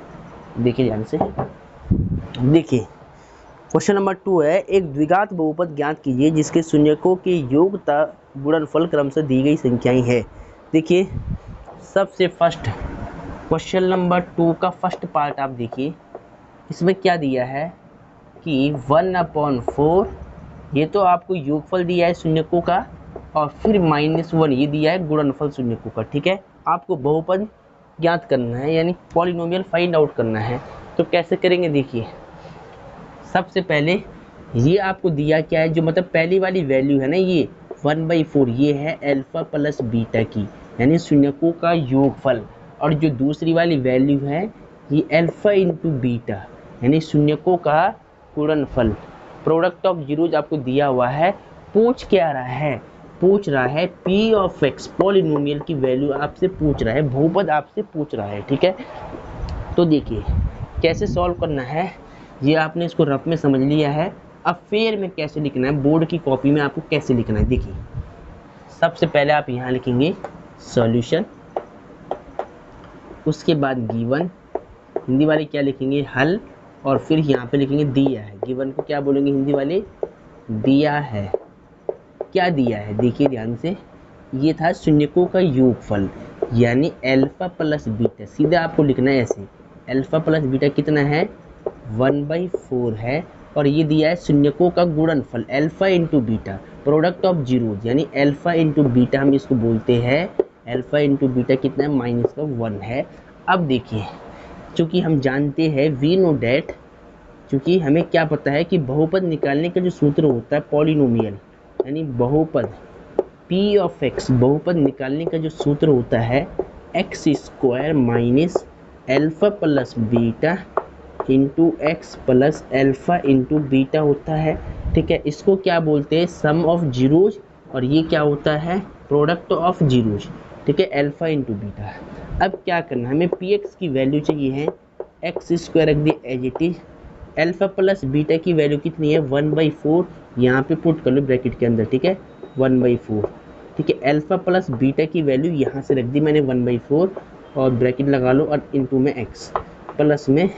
देखिए ध्यान से। देखिए क्वेश्चन नंबर 2 है, एक द्विघात बहुपद ज्ञात कीजिए जिसके शून्यकों के योग तथा गुणनफल क्रम से दी गई संख्याएं है। देखिए सबसे फर्स्ट क्वेश्चन नंबर 2 का फर्स्ट पार्ट आप देखिए, इसमें क्या दिया है कि 1/4, ये तो आपको योगफल दिया है शून्यकों का, और फिर -1 ये दिया है गुणनफल शून्यकों का। ठीक है, आपको बहुपद ज्ञात करना है यानी पॉलिनोमियल फाइंड आउट करना है। तो कैसे करेंगे, देखिए सबसे पहले ये आपको दिया क्या है, जो मतलब पहली वाली वैल्यू है ना, ये 1/4, ये है अल्फा प्लस बीटा की यानी शून्यकों का योगफल। और जो दूसरी वाली वैल्यू है ये अल्फा इंटू बीटा यानी शून्यकों का गुणनफल। प्रोडक्ट ऑफ जीरोज आपको दिया हुआ है। पूछ क्या रहा है, पूछ रहा है पी ऑफ एक्स, पॉलिनोमियल की वैल्यू आपसे पूछ रहा है, बहुपद आपसे पूछ रहा है। ठीक है, तो देखिए कैसे सॉल्व करना है, ये आपने इसको रफ में समझ लिया है। अब फेयर में कैसे लिखना है, बोर्ड की कॉपी में आपको कैसे लिखना है, देखिए सबसे पहले आप यहाँ लिखेंगे सॉल्यूशन, उसके बाद गिवन, हिंदी वाले क्या लिखेंगे, हल, और फिर यहाँ पे लिखेंगे दिया है। गिवन को क्या बोलेंगे हिंदी वाले, दिया है। क्या दिया है, देखिए ध्यान से, ये था शून्यकों का योगफल यानी अल्फा प्लस बीटा। सीधा आपको लिखना है ऐसे, अल्फा प्लस बीटा कितना है, 1/4 है। और ये दिया है शून्यकों का गुणनफल alpha into beta, product of zeros यानी अल्फा इंटू बीटा हम इसको बोलते हैं। अल्फा इंटू बीटा कितना है, -1 है। अब देखिए चूँकि हम जानते हैं वी नो डैट, चूँकि हमें क्या पता है कि बहुपद निकालने का जो सूत्र होता है पॉलिनोमियल यानी बहुपद पी ऑफ एक्स, बहुपद निकालने का जो सूत्र होता है x square minus alpha plus beta into x plus alpha into beta होता है। ठीक है, इसको क्या बोलते हैं, सम ऑफ जीरोज, और ये क्या होता है, प्रोडक्ट ऑफ जीरोज। ठीक है, अल्फा इंटू बीटा। अब क्या करना है, हमें पी एक्स की वैल्यू चाहिए है, एक्स स्क्वायर रख दिए as it is, alpha plus beta की वैल्यू कितनी है 1/4, यहाँ पे पुट कर लो ब्रैकेट के अंदर। ठीक है, 1/4। ठीक है, अल्फा प्लस बीटा की वैल्यू यहाँ से रख दी मैंने 1/4 और ब्रैकेट लगा लो, और इंटू में एक्स प्लस में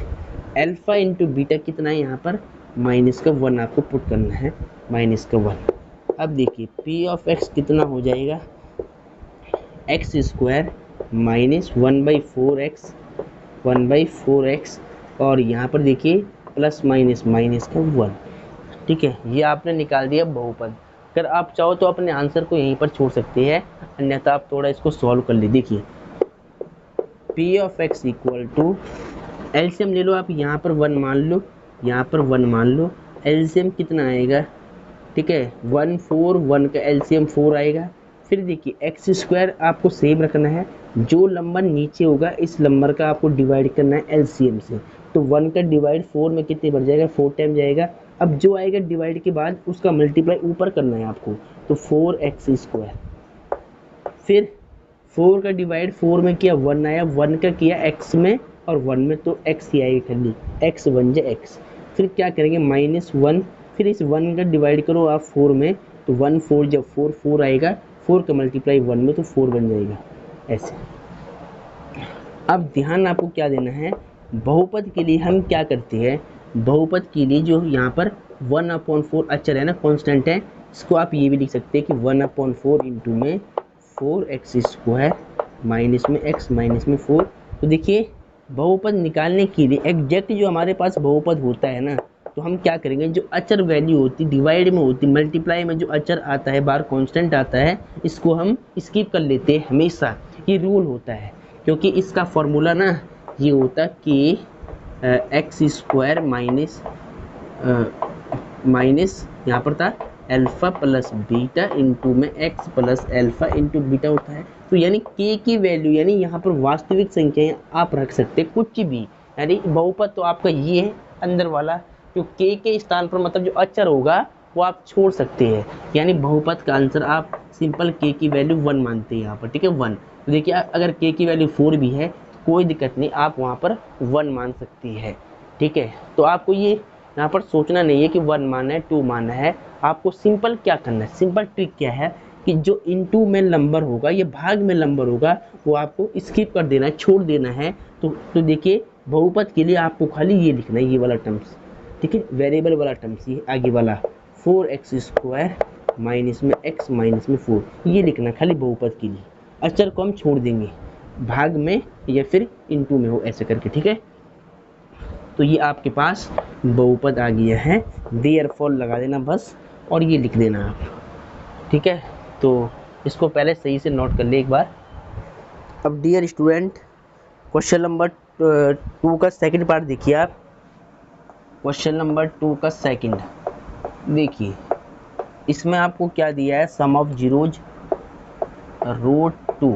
अल्फा इंटू बीटा कितना है यहाँ पर -1 आपको पुट करना है, -1। अब देखिए पी ऑफ एक्स कितना हो जाएगा, एक्स स्क्वायर माइनस 1/4x और यहाँ पर देखिए प्लस माइनस का 1। ठीक है, ये आपने निकाल दिया बहुपद। अगर आप चाहो तो अपने आंसर को यहीं पर छोड़ सकते हैं, अन्यथा आप थोड़ा इसको सॉल्व कर लीजिए। देखिए p of x equal to, LCM ले लो आप, यहाँ पर 1 मान लो, यहाँ पर 1 मान लो, एलसीएम कितना आएगा ठीक है। 1 4, 1 का एलसीएम 4 आएगा। फिर देखिए एक्स स्क्वायर आपको सेम रखना है, जो नंबर नीचे होगा इस नंबर का आपको डिवाइड करना है एलसीएम से। तो 1 का डिवाइड 4 में कितने बढ़ जाएगा, 4 टाइम जाएगा। अब जो आएगा डिवाइड के बाद उसका मल्टीप्लाई ऊपर करना है आपको, तो 4x स्क्वायर। फिर 4 का डिवाइड 4 में किया 1 आया, 1 का किया x में और 1 में, तो x ही आएगी खाली, x 1 जा x। फिर क्या करेंगे -1, फिर इस 1 का डिवाइड करो आप 4 में, तो 1 4 जब 4 4 आएगा, 4 का मल्टीप्लाई 1 में, तो 4 बन जाएगा ऐसे। अब ध्यान आपको क्या देना है, बहुपद के लिए हम क्या करते हैं, बहुपद के लिए जो यहाँ पर 1/4 अचर है ना, कांस्टेंट है, इसको आप ये भी लिख सकते हैं कि 1/4 इंटू में 4x स्क्वायर माइनस में x माइनस में 4। तो देखिए बहुपद निकालने के लिए एग्जैक्ट जो हमारे पास बहुपद होता है ना, तो हम क्या करेंगे, जो अचर वैल्यू होती डिवाइड में होती, मल्टीप्लाई में जो अचर आता है, बाहर कांस्टेंट आता है, इसको हम स्किप कर लेते हैं हमेशा। ये रूल होता है, क्योंकि इसका फॉर्मूला ना ये होता कि एक्स स्क्वायर माइनस यहाँ पर था अल्फ़ा प्लस बीटा इंटू में x plus alpha into beta होता है। तो यानी के की वैल्यू, यानी यहाँ पर वास्तविक संख्याएं आप रख सकते हैं कुछ भी, यानी बहुपद तो आपका ये है अंदर वाला, जो के स्थान पर मतलब जो अचर होगा वो आप छोड़ सकते हैं। यानी बहुपद का आंसर आप सिंपल के की वैल्यू 1 मानते हैं यहाँ पर, ठीक है 1। तो देखिए अगर के की वैल्यू 4 भी है कोई दिक्कत नहीं, आप वहाँ पर 1 मान सकती है, ठीक है। तो आपको ये यहाँ पर सोचना नहीं है कि 1 माना है 2 माना है, आपको सिंपल क्या करना है, सिंपल ट्रिक क्या है कि जो इनटू में नंबर होगा, ये भाग में नंबर होगा, वो आपको स्किप कर देना है, छोड़ देना है। तो देखिए बहुपद के लिए आपको खाली ये लिखना है, ये वाला टर्म्स, ठीक है, वेरिएबल वाला टर्म्स, ये आगे वाला 4x स्क्वायर माइनस में x माइनस में 4, ये लिखना खाली बहुपद के लिए। अचर को हम छोड़ देंगे, भाग में या फिर इनटू में हो ऐसे करके, ठीक है। तो ये आपके पास बहुपद आ गया है, देयरफॉर लगा देना बस और ये लिख देना आप, ठीक है। तो इसको पहले सही से नोट कर ले एक बार। अब डियर स्टूडेंट क्वेश्चन नंबर 2 का सेकंड पार्ट देखिए आप। क्वेश्चन नंबर 2 का सेकंड देखिए, इसमें आपको क्या दिया है, सम ऑफ जीरोज √2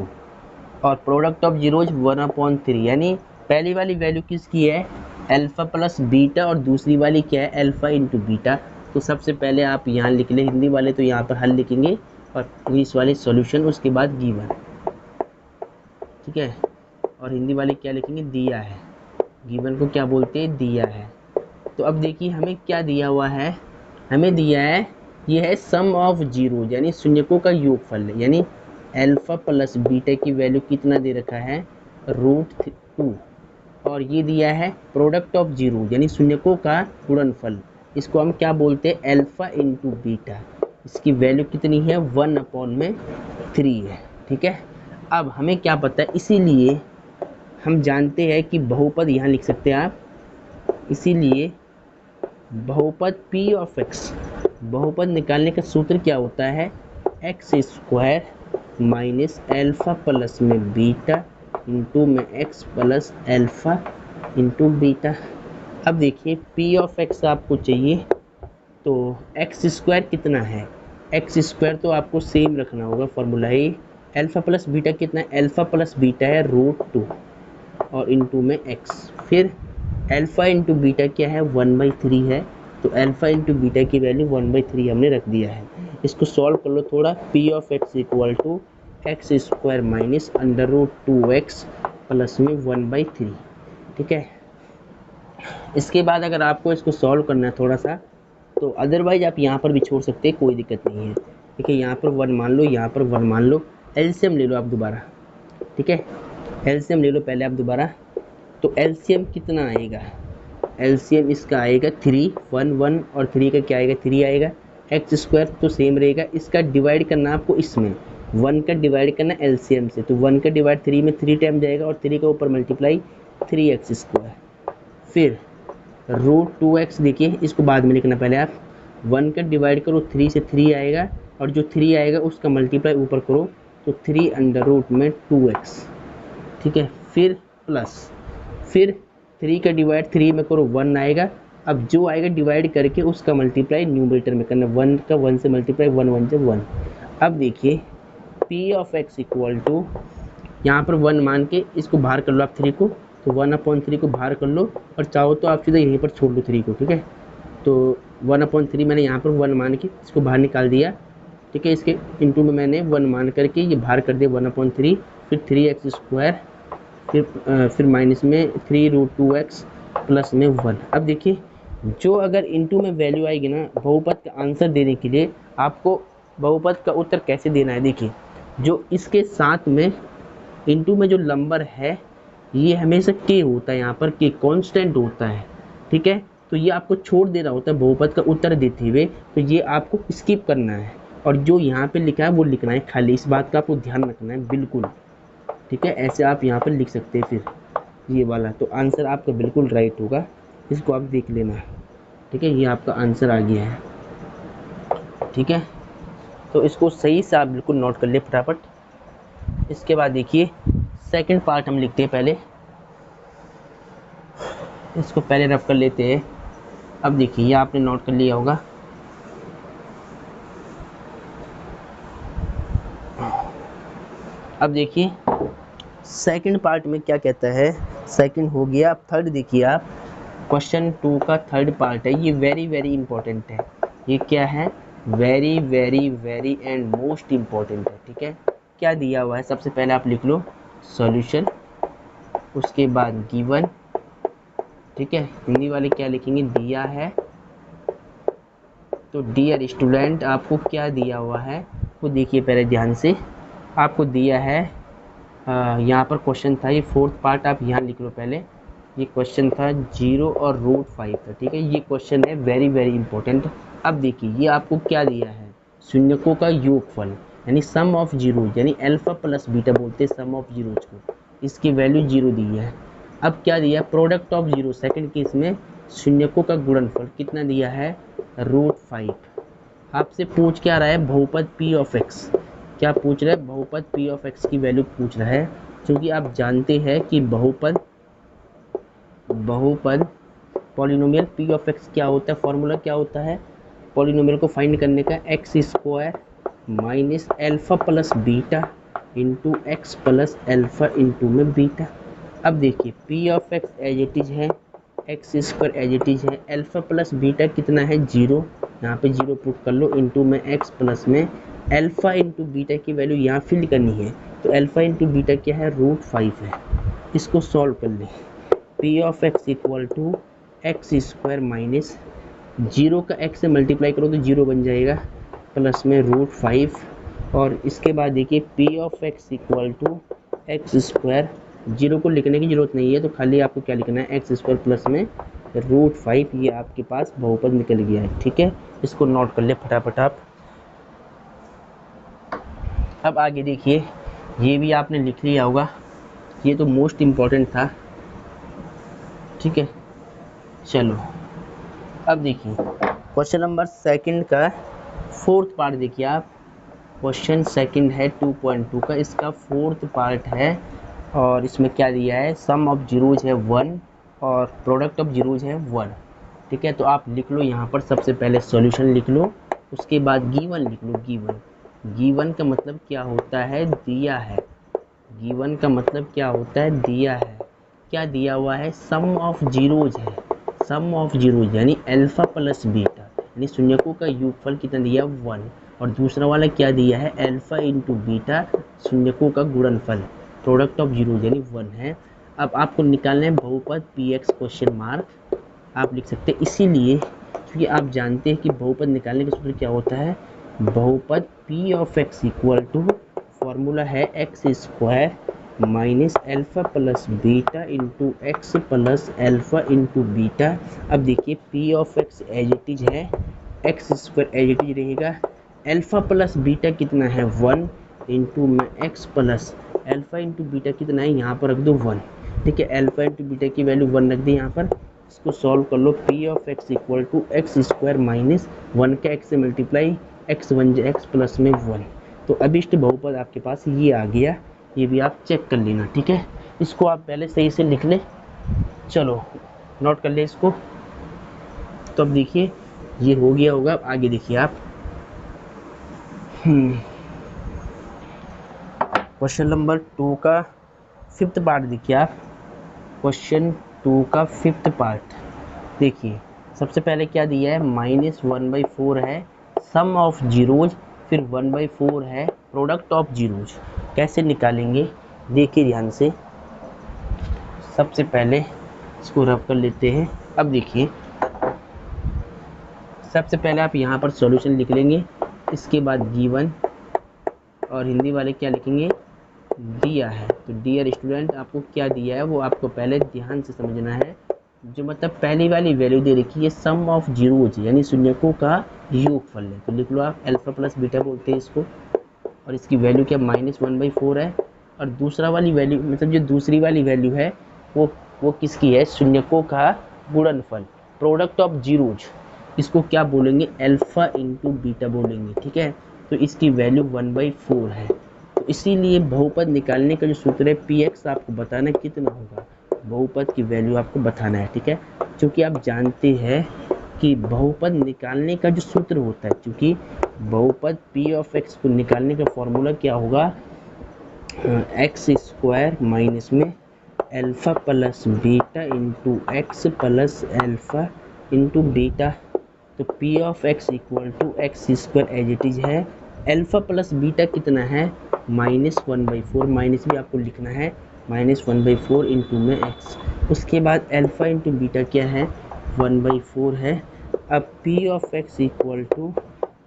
और प्रोडक्ट ऑफ जीरोज 1/3। यानी पहली वाली वैल्यू किसकी है, अल्फ़ा प्लस बीटा, और दूसरी वाली क्या है, अल्फ़ा इंटू बीटा। तो सबसे पहले आप यहाँ लिख ले, हिंदी वाले तो यहाँ पर हल लिखेंगे और इंग्लिश वाले सॉल्यूशन, उसके बाद गिवन, ठीक है। और हिंदी वाले क्या लिखेंगे, दिया है, गिवन को क्या बोलते हैं, दिया है। तो अब देखिए हमें क्या दिया हुआ है, हमें दिया है ये है सम ऑफ जीरो, यानी शून्यकों का योगफल, यानी अल्फ़ा प्लस बीटा की वैल्यू कितना दे रखा है, √2, और ये दिया है प्रोडक्ट ऑफ जीरो, यानी शून्यकों का गुणनफल, इसको हम क्या बोलते हैं, अल्फ़ा इंटू बीटा। इसकी वैल्यू कितनी है, 1/3 है, ठीक है। अब हमें क्या पता है, इसीलिए हम जानते हैं कि बहुपद यहाँ लिख सकते हैं आप, इसीलिए बहुपद P ऑफ x, बहुपद निकालने का सूत्र क्या होता है, x square minus alpha plus में बीटा इंटू में x plus alpha into beta. अब देखिए P ऑफ x आपको चाहिए, तो एक्स स्क्वायर कितना है, एक्स स्क्वायर तो आपको सेम रखना होगा, फॉर्मूला है अल्फ़ा प्लस बीटा कितना है, अल्फ़ा प्लस बीटा है √2 और इंटू में x। फिर अल्फ़ा इंटू बीटा क्या है, 1/3 है, तो अल्फ़ा इंटू बीटा की वैल्यू 1/3 हमने रख दिया है। इसको सॉल्व कर लो थोड़ा, P of x equal to x square minus √2x plus में 1/3, ठीक है। इसके बाद अगर आपको इसको सॉल्व करना है थोड़ा सा, तो अदरवाइज आप यहाँ पर भी छोड़ सकते हैं, कोई दिक्कत नहीं है, ठीक है। यहाँ पर 1 मान लो, यहाँ पर 1 मान लो, एलसीएम ले लो आप दोबारा, ठीक है, एलसीएम ले लो पहले आप दोबारा। तो एलसीएम कितना आएगा, एलसीएम इसका आएगा 3, 1 1 और 3 का क्या आएगा, 3 आएगा। एक्स स्क्वायर तो सेम रहेगा, इसका डिवाइड करना आपको इसमें, 1 का डिवाइड करना एलसीएम से, तो 1 का डिवाइड 3 में 3 टाइम जाएगा और 3 का ऊपर मल्टीप्लाई 3x स्क्वायर। फिर √2x, देखिए इसको बाद में लिखना, पहले आप 1 का डिवाइड करो 3 से 3 आएगा और जो 3 आएगा उसका मल्टीप्लाई ऊपर करो, तो 3 में 2x, ठीक है। फिर प्लस, फिर 3 का डिवाइड 3 में करो 1 आएगा अब जो आएगा डिवाइड करके उसका मल्टीप्लाई न्यूमरेटर में करना, 1 का 1 से मल्टीप्लाई, 1 1 से 1। अब देखिए p of x equal to, यहाँ पर 1 मान के इसको बाहर कर लो आप 3 को, तो 1/3 को बाहर कर लो और चाहो तो आप सीधा यहीं पर छोड़ लो 3 को, ठीक है। तो 1/3 मैंने यहाँ पर 1 मान के इसको बाहर निकाल दिया, ठीक है। इसके इंटू में मैंने 1 मान करके ये बाहर कर दिया 1/3, फिर 3x², फिर माइनस में 3√2x प्लस में 1। अब देखिए जो अगर इंटू में वैल्यू आएगी ना, बहुपद का आंसर देने के लिए आपको बहुपद का उत्तर कैसे देना है, देखिए जो इसके साथ में इंटू में जो नंबर है ये हमेशा के होता है, यहाँ पर के कांस्टेंट होता है, ठीक है। तो ये आपको छोड़ देना होता है बहुपद का उत्तर देते हुए, तो ये आपको स्किप करना है और जो यहाँ पे लिखा है वो लिखना है खाली, इस बात का आपको ध्यान रखना है बिल्कुल, ठीक है। ऐसे आप यहाँ पर लिख सकते हैं फिर ये वाला, तो आंसर आपका बिल्कुल राइट होगा, इसको आप देख लेना, ठीक है। ये आपका आंसर आ गया है, ठीक है। तो इसको सही से आप बिल्कुल नोट कर ले फटाफट। इसके बाद देखिए सेकंड पार्ट हम लिखते हैं, पहले इसको पहले रफ कर लेते हैं। अब देखिए ये आपने नोट कर लिया होगा। अब देखिए सेकंड पार्ट में क्या कहता है, सेकंड हो गया। अब थर्ड देखिए आप, क्वेश्चन 2 का थर्ड पार्ट है, ये वेरी वेरी इंपॉर्टेंट है। ये क्या है, very very very and most important है, ठीक है। क्या दिया हुआ है, सबसे पहले आप लिख लो सॉल्यूशन, उसके बाद गिवन, ठीक है। हिंदी वाले क्या लिखेंगे, दिया है। तो डियर स्टूडेंट आपको क्या दिया हुआ है वो देखिए पहले ध्यान से, आपको दिया है यहाँ पर क्वेश्चन था, ये फोर्थ पार्ट आप यहाँ लिख लो पहले। ये क्वेश्चन था 0 और √5 था, ठीक है। ये क्वेश्चन है वेरी वेरी इंपॉर्टेंट। अब देखिए ये आपको क्या दिया है, शून्यकों का योगफल यानी सम ऑफ जीरोज, यानी अल्फा प्लस बीटा बोलते हैं सम ऑफ जीरोज को, इसकी वैल्यू 0 दी है। अब क्या दिया, product of zero, second case में शून्यकों का गुणनफल कितना दिया है, √5। आपसे पूछ क्या रहा है, बहुपद p ऑफ x, क्या पूछ रहा है, बहुपद p ऑफ x की वैल्यू पूछ रहा है। क्योंकि आप जानते हैं कि बहुपद पॉलिनोमियल p ऑफ x क्या होता है, फॉर्मूला क्या होता है पॉलिनोमियल को फाइंड करने का, x² minus alpha plus beta into x plus alpha into में बीटा। अब देखिए p of x as it is है, x² एज इट इज है, अल्फा प्लस बीटा कितना है 0, यहाँ पे 0 पुट कर लो, इंटू में x प्लस में अल्फा इंटू बीटा की वैल्यू यहाँ फिल करनी है। तो अल्फा इंटू बीटा क्या है, √5 है। इसको सॉल्व कर लें, p of x equal to x² minus 0 का x से मल्टीप्लाई करो तो 0 बन जाएगा, प्लस में √5। और इसके बाद देखिए p of x equal to x², 0 को लिखने की जरूरत नहीं है, तो खाली आपको क्या लिखना है, x² प्लस में √5। ये आपके पास बहुपद निकल गया है, ठीक है। इसको नोट कर ले फटाफट आप। अब आगे देखिए ये भी आपने लिख लिया होगा, ये तो मोस्ट इम्पॉर्टेंट था, ठीक है। चलो अब देखिए क्वेश्चन नंबर सेकंड का फोर्थ पार्ट देखिए आप, क्वेश्चन सेकंड है 2.2 का, इसका फोर्थ पार्ट है। और इसमें क्या दिया है, सम ऑफ जीरोज है 1 और प्रोडक्ट ऑफ जीरोज है 1, ठीक है। तो आप लिख लो यहाँ पर सबसे पहले सॉल्यूशन लिख लो, उसके बाद गिवन लिख लो। गिवन का मतलब क्या होता है, दिया है। गिवन का मतलब क्या होता है, दिया है। क्या दिया हुआ है, सम ऑफ जीरोज है, सम ऑफ जीरोज यानी अल्फा प्लस बीटा, यानी शून्यकों का योगफल कितना दिया 1। और दूसरा वाला क्या दिया है, अल्फा इंटू बीटा शून्यकों का गुणनफल, प्रोडक्ट ऑफ जीरोज यानी 1 है। अब आपको निकालना है बहुपद px क्वेश्चन मार्क, आप लिख सकते हैं इसीलिए क्योंकि आप जानते हैं कि बहुपद निकालने का सूत्र क्या होता है, बहुपद p of x equal to formula है x² minus alpha plus beta into x plus alpha into beta. अब देखिए p of x as it is है, x² एज इट इज रहेगा, अल्फा प्लस बीटा कितना है 1 इंटू में x plus alpha into beta कितना है, यहाँ पर रख दो 1, ठीक है। अल्फा इंटू बीटा की वैल्यू 1 रख दी यहाँ पर। इसको सॉल्व कर लो, p of x equal to x² minus 1 का x से मल्टीप्लाई, x 1 x प्लस में 1। तो अभिष्ट बहुपद आपके पास ये आ गया, ये भी आप चेक कर लेना, ठीक है। इसको आप पहले सही से लिख ले, चलो नोट कर ले इसको। तो अब देखिए ये हो गया होगा। अब आगे देखिए आप क्वेश्चन नंबर 2 का फिफ्थ पार्ट देखिए आप। क्वेश्चन 2 का फिफ्थ पार्ट देखिए, सबसे पहले क्या दिया है, -1/4 है सम ऑफ जीरोज, फिर 1/4 है प्रोडक्ट ऑफ जीरोज। कैसे निकालेंगे देखिए ध्यान से। सबसे पहले इसको रब कर लेते हैं। अब देखिए सबसे पहले आप यहाँ पर सॉल्यूशन लिख लेंगे, इसके बाद गिवन और हिंदी वाले क्या लिखेंगे, दिया है। तो डियर स्टूडेंट आपको क्या दिया है वो आपको पहले ध्यान से समझना है। जो मतलब पहली वाली वैल्यू दे रखी है सम ऑफ जीरोज यानी शून्यकों का योगफल है, तो लिख लो आप अल्फा प्लस बीटा बोलते हैं इसको। और इसकी वैल्यू क्या -1/4 है। और दूसरा वाली वैल्यू मतलब जो दूसरी वाली वैल्यू है वो किसकी है, शून्यकों का गुणनफल, प्रोडक्ट ऑफ जीरोज। इसको क्या बोलेंगे, अल्फा इंटू बीटा बोलेंगे, ठीक है। तो इसकी वैल्यू 1/4 है। तो इसीलिए बहुपद निकालने का जो सूत्र है px आपको बताना कितना होगा, बहुपद की वैल्यू आपको बताना है, ठीक है। क्योंकि आप जानते हैं कि बहुपद निकालने का जो सूत्र होता है, क्योंकि बहुपद p ऑफ x को निकालने का फॉर्मूला क्या होगा, एक्स स्क्वायर माइनस में alpha plus beta into x plus alpha into beta. तो p of x equal to x square as it is है। अल्फ़ा प्लस बीटा कितना है, -1/4, माइनस भी आपको लिखना है, -1/4 इंटू में x। उसके बाद अल्फ़ा इंटू बीटा क्या है, 1/4 है। अब p of x equal to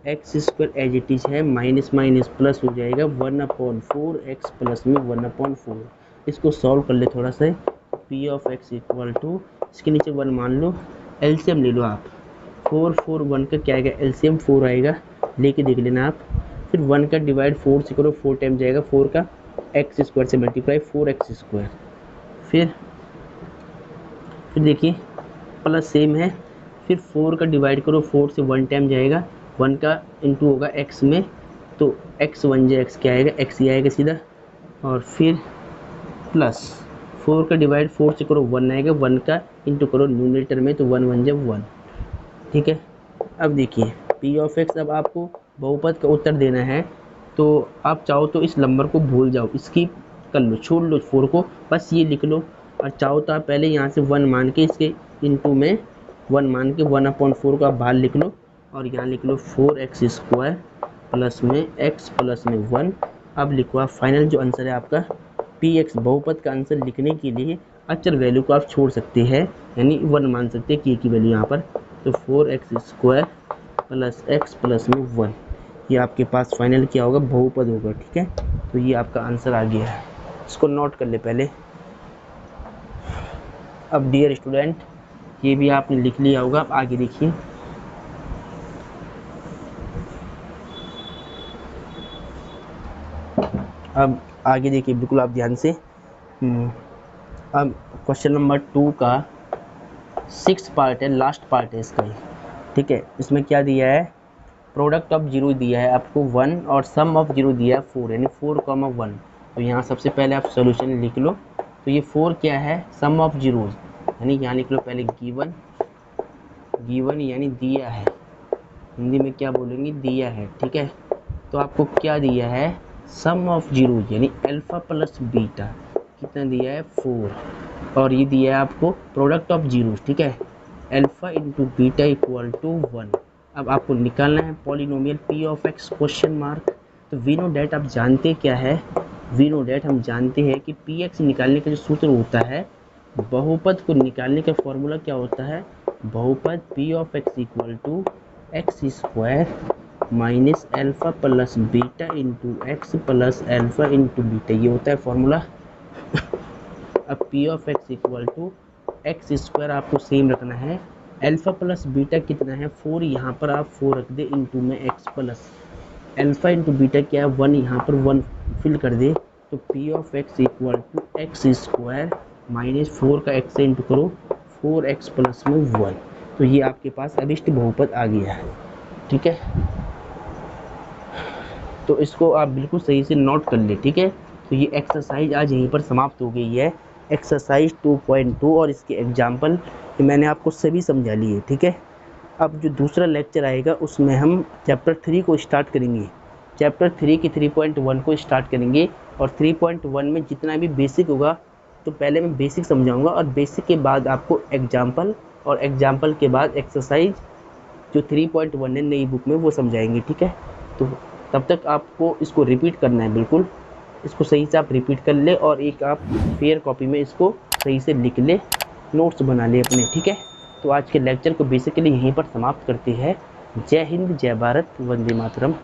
x square as it is है, माइनस माइनस प्लस हो जाएगा 1/4, एक्स प्लस में 1/4। इसको सॉल्व कर ले थोड़ा सा। p of x equal to इसके नीचे 1 मान लो, एलसीएम ले लो आप। 4 1 का क्या आएगा, एलसीएम 4 आएगा, लेके देख लेना आप। फिर 1 का डिवाइड 4 से करो, 4 टाइम जाएगा 4 का, एक्स स्क्वायर से मल्टीप्लाई 4x स्क्वायर। फिर देखिए प्लस सेम है। फिर 4 का डिवाइड करो, 4 से 1 टाइम जाएगा, 1 का इंटू होगा x में, तो x 1 जा x क्या आएगा, x ही आएगा सीधा। और फिर प्लस 4 का डिवाइड 4 से करो 1 आएगा, 1 का इंटू करो न्यूमरेटर में, तो 1 1 जब 1, ठीक है। अब देखिए p ऑफ x, अब आपको बहुपद का उत्तर देना है, तो आप चाहो तो इस नंबर को भूल जाओ, स्किप कर लो, छोड़ लो 4 को, बस ये लिख लो। और चाहो तो आप पहले यहाँ से 1 मान के इसके इंटू में 1 मान के 1/4 को आप बाहर लिख लो, और यहाँ लिख लो 4x स्क्वायर प्लस में x प्लस में 1। अब लिखो आप फाइनल जो आंसर है आपका px। बहुपद का आंसर लिखने के लिए अचर वैल्यू को आप छोड़ सकते हैं, यानी 1 मान सकते हैं k की वैल्यू यहाँ पर। तो 4x square plus x plus में 1, ये आपके पास फाइनल क्या होगा, बहुपद होगा, ठीक है। तो ये आपका आंसर आ गया है, इसको नोट कर ले पहले। अब डियर स्टूडेंट ये भी आपने लिख लिया होगा, अब आगे देखिए। अब आगे देखिए बिल्कुल आप ध्यान से। अब क्वेश्चन नंबर 2 का 6th पार्ट है, लास्ट पार्ट है इसका, ठीक है। इसमें क्या दिया है, प्रोडक्ट ऑफ जीरो दिया है आपको 1 और सम ऑफ जीरो दिया है 4, यानी 4,1। तो यहाँ सबसे पहले आप सॉल्यूशन लिख लो। तो ये 4 क्या है, सम ऑफ जीरोज, यानी यहाँ लिख लो पहले गिवन यानी दिया है, हिंदी में क्या बोलेंगे, दिया है, ठीक है। तो आपको क्या दिया है, सम ऑफ जीरोज यानी अल्फा प्लस बीटा, कितना दिया है 4। और ये दिया है आपको प्रोडक्ट ऑफ जीरोज, ठीक है, alpha into beta equal to 1। अब आपको निकालना है polynomial p of x question mark. तो वी नो डैट आप जानते क्या है, वी नो डैट हम जानते हैं कि px निकालने का जो सूत्र होता है, बहुपद को निकालने का फॉर्मूला क्या होता है, बहुपद p of x equal to x square minus alpha plus beta into x plus alpha into beta, ये होता है फॉर्मूला। अब p of x equal to x square आपको सेम रखना है, अल्फा प्लस बीटा कितना है 4, यहाँ पर आप 4 रख दे, इंटू में x plus alpha into beta क्या है 1, यहाँ पर 1 फिल कर दे। तो p of x equal to x square minus 4 का x से इंटू करो 4x प्लस में 1। तो ये आपके पास अभिष्ट बहुपद आ गया है, ठीक है। तो इसको आप बिल्कुल सही से नोट कर ले, ठीक है। तो ये एक्सरसाइज आज यहीं पर समाप्त हो गई है, एक्सरसाइज 2.2, और इसके एग्जाम्पल मैंने आपको सभी समझा लिए, ठीक है। अब जो दूसरा लेक्चर आएगा उसमें हम चैप्टर 3 को स्टार्ट करेंगे। चैप्टर 3 की 3.1 को स्टार्ट करेंगे और 3.1 में जितना भी बेसिक होगा तो पहले मैं बेसिक समझाऊंगा और बेसिक के बाद आपको एग्जाम्पल और एग्जाम्पल के बाद एक्सरसाइज जो 3.1 है नई बुक में वो समझाएंगे, ठीक है। तो तब तक आपको इसको रिपीट करना है, बिल्कुल इसको सही से आप रिपीट कर ले और एक आप फेयर कॉपी में इसको सही से लिख ले, नोट्स बना ले अपने, ठीक है। तो आज के लेक्चर को बेसिकली यहीं पर समाप्त करते हैं। जय हिंद, जय भारत, वंदे मातरम।